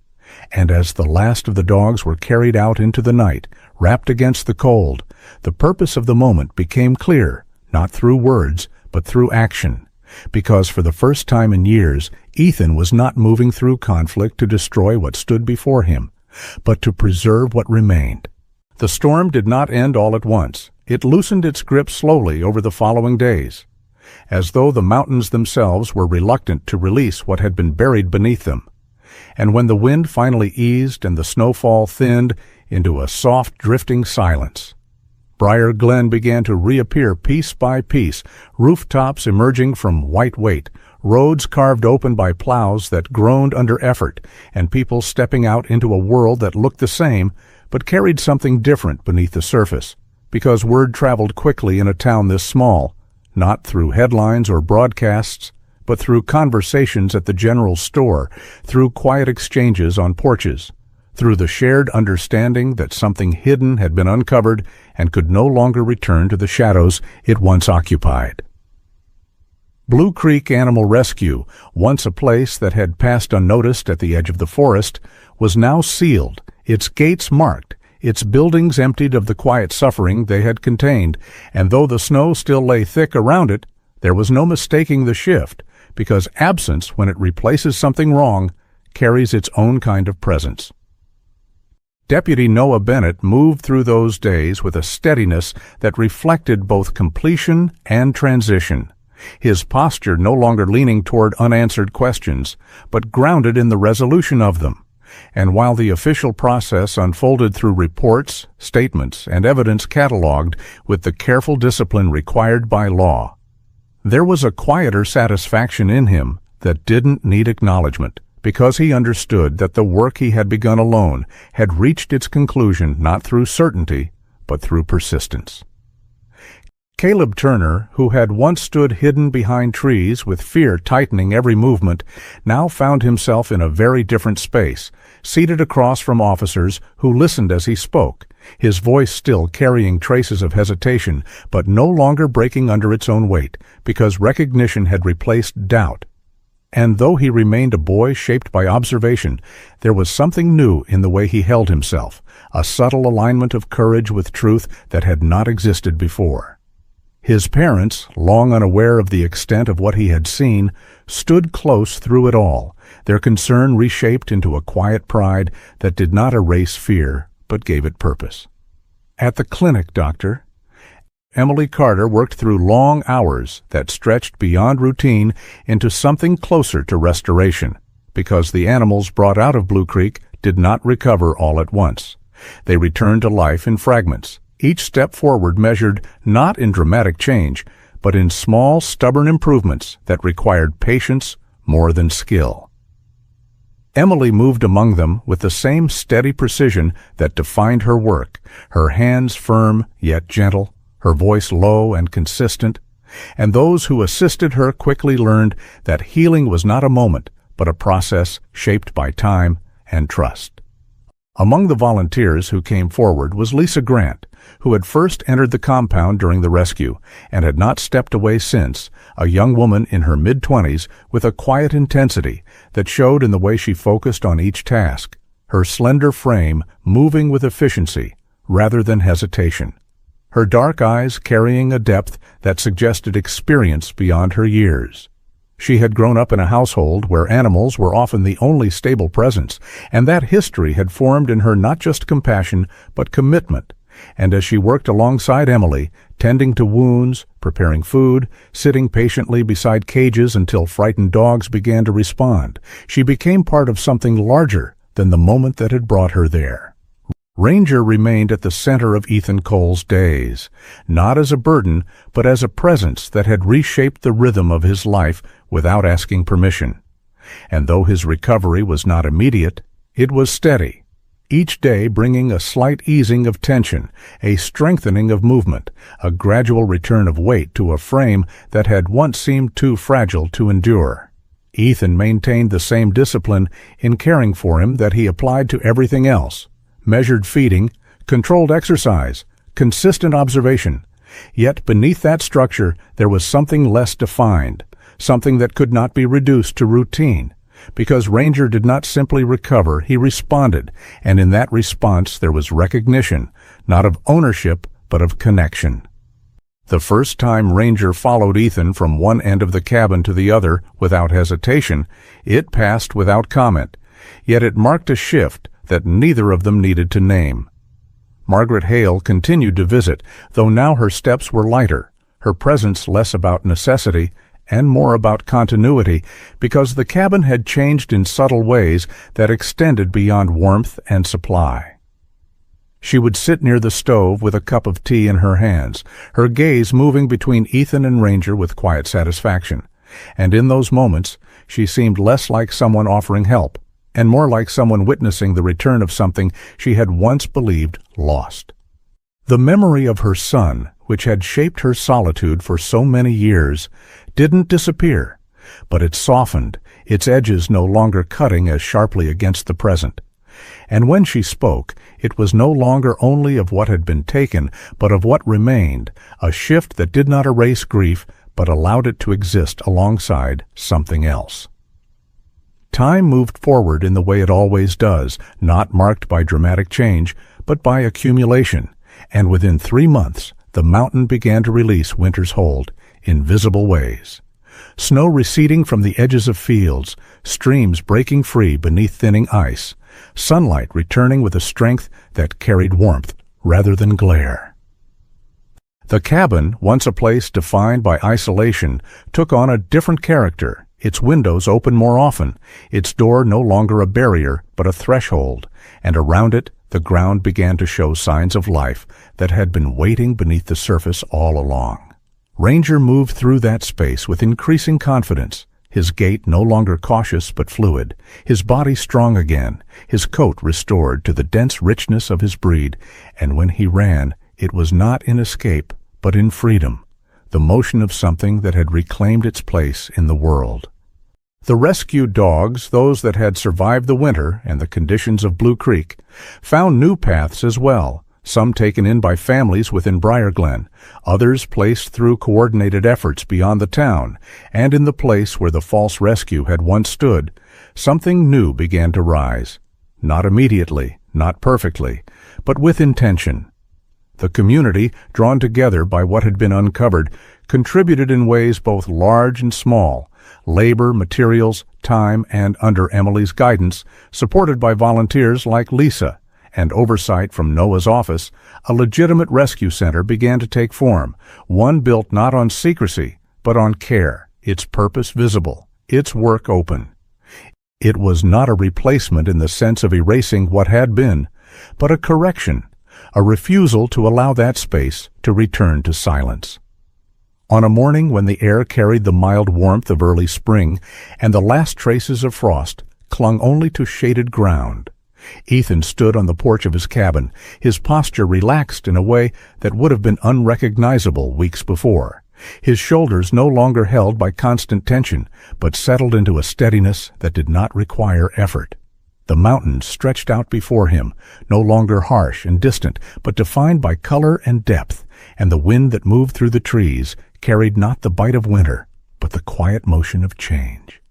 and as the last of the dogs were carried out into the night, wrapped against the cold, the purpose of the moment became clear, not through words, but through action. Because for the first time in years, Ethan was not moving through conflict to destroy what stood before him, but to preserve what remained. The storm did not end all at once. It loosened its grip slowly over the following days, as though the mountains themselves were reluctant to release what had been buried beneath them. And when the wind finally eased and the snowfall thinned into a soft drifting silence, Briar Glen began to reappear piece by piece, rooftops emerging from white weight, roads carved open by plows that groaned under effort, and people stepping out into a world that looked the same but carried something different beneath the surface, because word traveled quickly in a town this small, not through headlines or broadcasts, but through conversations at the general store, through quiet exchanges on porches, through the shared understanding that something hidden had been uncovered and could no longer return to the shadows it once occupied. Blue Creek Animal Rescue, once a place that had passed unnoticed at the edge of the forest, was now sealed, its gates marked, its buildings emptied of the quiet suffering they had contained, and though the snow still lay thick around it, there was no mistaking the shift, because absence, when it replaces something wrong, carries its own kind of presence. Deputy Noah Bennett moved through those days with a steadiness that reflected both completion and transition, his posture no longer leaning toward unanswered questions, but grounded in the resolution of them. And while the official process unfolded through reports, statements, and evidence cataloged with the careful discipline required by law, there was a quieter satisfaction in him that didn't need acknowledgement, because he understood that the work he had begun alone had reached its conclusion not through certainty, but through persistence. Caleb Turner, who had once stood hidden behind trees with fear tightening every movement, now found himself in a very different space, seated across from officers who listened as he spoke, his voice still carrying traces of hesitation, but no longer breaking under its own weight, because recognition had replaced doubt. And though he remained a boy shaped by observation, there was something new in the way he held himself, a subtle alignment of courage with truth that had not existed before. His parents, long unaware of the extent of what he had seen, stood close through it all, their concern reshaped into a quiet pride that did not erase fear, but gave it purpose. At the clinic, Doctor, Emily Carter worked through long hours that stretched beyond routine into something closer to restoration, because the animals brought out of Blue Creek did not recover all at once. They returned to life in fragments, each step forward measured not in dramatic change, but in small, stubborn improvements that required patience more than skill. Emily moved among them with the same steady precision that defined her work, her hands firm yet gentle, her voice low and consistent, and those who assisted her quickly learned that healing was not a moment, but a process shaped by time and trust. Among the volunteers who came forward was Lisa Grant, who had first entered the compound during the rescue and had not stepped away since, a young woman in her mid-20s with a quiet intensity that showed in the way she focused on each task, her slender frame moving with efficiency rather than hesitation. her dark eyes carrying a depth that suggested experience beyond her years. She had grown up in a household where animals were often the only stable presence, and that history had formed in her not just compassion, but commitment. And as she worked alongside Emily, tending to wounds, preparing food, sitting patiently beside cages until frightened dogs began to respond, she became part of something larger than the moment that had brought her there. Ranger remained at the center of Ethan Cole's days, not as a burden, but as a presence that had reshaped the rhythm of his life without asking permission. And though his recovery was not immediate, it was steady, each day bringing a slight easing of tension, a strengthening of movement, a gradual return of weight to a frame that had once seemed too fragile to endure. Ethan maintained the same discipline in caring for him that he applied to everything else: measured feeding, controlled exercise, consistent observation. Yet beneath that structure there was something less defined, something that could not be reduced to routine. Because Ranger did not simply recover, he responded, and in that response there was recognition, not of ownership, but of connection. The first time Ranger followed Ethan from one end of the cabin to the other without hesitation, it passed without comment, yet it marked a shift that neither of them needed to name. Margaret Hale continued to visit, though now her steps were lighter, her presence less about necessity and more about continuity, because the cabin had changed in subtle ways that extended beyond warmth and supply. She would sit near the stove with a cup of tea in her hands, her gaze moving between Ethan and Ranger with quiet satisfaction. And in those moments, she seemed less like someone offering help, and more like someone witnessing the return of something she had once believed lost. The memory of her son, which had shaped her solitude for so many years, didn't disappear, but it softened, its edges no longer cutting as sharply against the present. And when she spoke, it was no longer only of what had been taken, but of what remained, a shift that did not erase grief, but allowed it to exist alongside something else. Time moved forward in the way it always does, not marked by dramatic change, but by accumulation, and within 3 months, the mountain began to release winter's hold in visible ways. Snow receding from the edges of fields, streams breaking free beneath thinning ice, sunlight returning with a strength that carried warmth rather than glare. The cabin, once a place defined by isolation, took on a different character, its windows open more often, its door no longer a barrier but a threshold, and around it the ground began to show signs of life that had been waiting beneath the surface all along. Ranger moved through that space with increasing confidence, his gait no longer cautious but fluid, his body strong again, his coat restored to the dense richness of his breed, and when he ran, it was not in escape, but in freedom, the motion of something that had reclaimed its place in the world. The rescued dogs, those that had survived the winter and the conditions of Blue Creek, found new paths as well, some taken in by families within Briar Glen, others placed through coordinated efforts beyond the town, and in the place where the false rescue had once stood, something new began to rise. Not immediately, not perfectly, but with intention. The community, drawn together by what had been uncovered, contributed in ways both large and small, labor, materials, time, and under Emily's guidance, supported by volunteers like Lisa, and oversight from Noah's office, a legitimate rescue center began to take form, one built not on secrecy, but on care, its purpose visible, its work open. It was not a replacement in the sense of erasing what had been, but a correction, a refusal to allow that space to return to silence. On a morning when the air carried the mild warmth of early spring and the last traces of frost clung only to shaded ground, Ethan stood on the porch of his cabin, his posture relaxed in a way that would have been unrecognizable weeks before, his shoulders no longer held by constant tension, but settled into a steadiness that did not require effort. The mountains stretched out before him, no longer harsh and distant, but defined by color and depth, and the wind that moved through the trees carried not the bite of winter, but the quiet motion of change.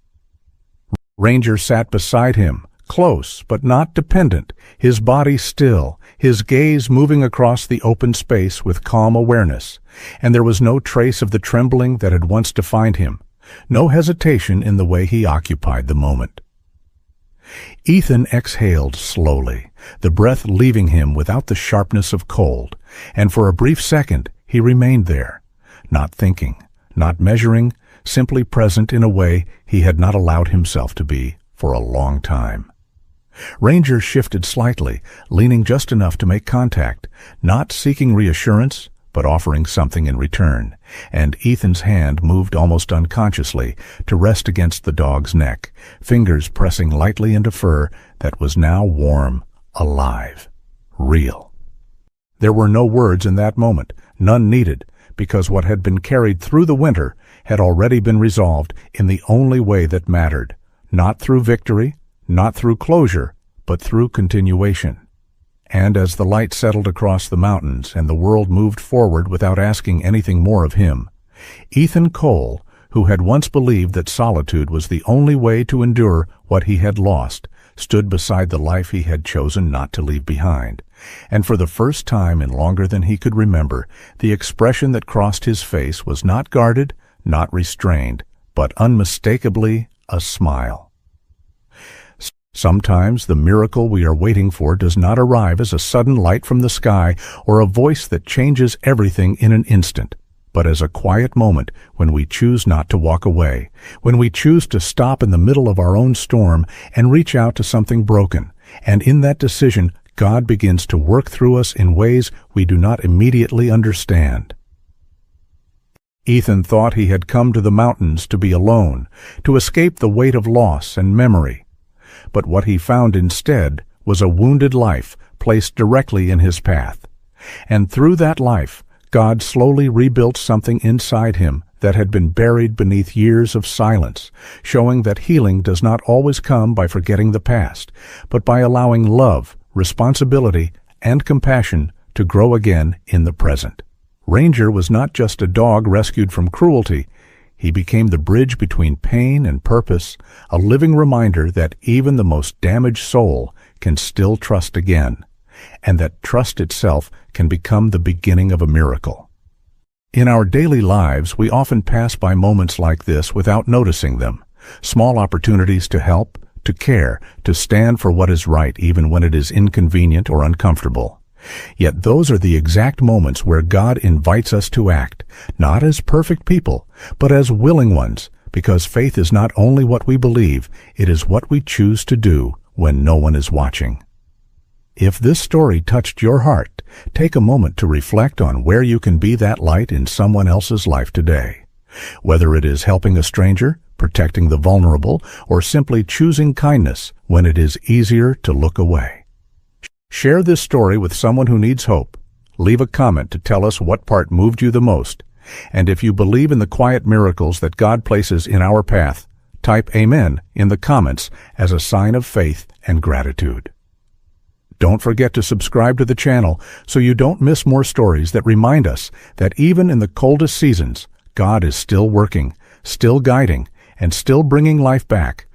Ranger sat beside him, close but not dependent, his body still, his gaze moving across the open space with calm awareness, and there was no trace of the trembling that had once defined him, no hesitation in the way he occupied the moment. Ethan exhaled slowly, the breath leaving him without the sharpness of cold, and for a brief second he remained there, not thinking, not measuring, simply present in a way he had not allowed himself to be for a long time. Ranger shifted slightly, leaning just enough to make contact, not seeking reassurance, but offering something in return, and Ethan's hand moved almost unconsciously to rest against the dog's neck, fingers pressing lightly into fur that was now warm, alive, real. There were no words in that moment, none needed, because what had been carried through the winter had already been resolved in the only way that mattered, not through victory, not through closure, but through continuation. And as the light settled across the mountains and the world moved forward without asking anything more of him, Ethan Cole, who had once believed that solitude was the only way to endure what he had lost, stood beside the life he had chosen not to leave behind. And for the first time in longer than he could remember, the expression that crossed his face was not guarded, not restrained, but unmistakably a smile. Sometimes the miracle we are waiting for does not arrive as a sudden light from the sky or a voice that changes everything in an instant, but as a quiet moment when we choose not to walk away, when we choose to stop in the middle of our own storm and reach out to something broken, and in that decision God begins to work through us in ways we do not immediately understand. Ethan thought he had come to the mountains to be alone, to escape the weight of loss and memory. But what he found instead was a wounded life placed directly in his path. And through that life, God slowly rebuilt something inside him that had been buried beneath years of silence, showing that healing does not always come by forgetting the past, but by allowing love, responsibility, and compassion to grow again in the present. Ranger was not just a dog rescued from cruelty. He became the bridge between pain and purpose, a living reminder that even the most damaged soul can still trust again, and that trust itself can become the beginning of a miracle. In our daily lives, we often pass by moments like this without noticing them, small opportunities to help, to care, to stand for what is right even when it is inconvenient or uncomfortable. Yet those are the exact moments where God invites us to act, not as perfect people, but as willing ones, because faith is not only what we believe, it is what we choose to do when no one is watching. If this story touched your heart, take a moment to reflect on where you can be that light in someone else's life today. Whether it is helping a stranger, protecting the vulnerable, or simply choosing kindness when it is easier to look away. Share this story with someone who needs hope. Leave a comment to tell us what part moved you the most. And if you believe in the quiet miracles that God places in our path, type Amen in the comments as a sign of faith and gratitude. Don't forget to subscribe to the channel so you don't miss more stories that remind us that even in the coldest seasons, God is still working, still guiding, and still bringing life back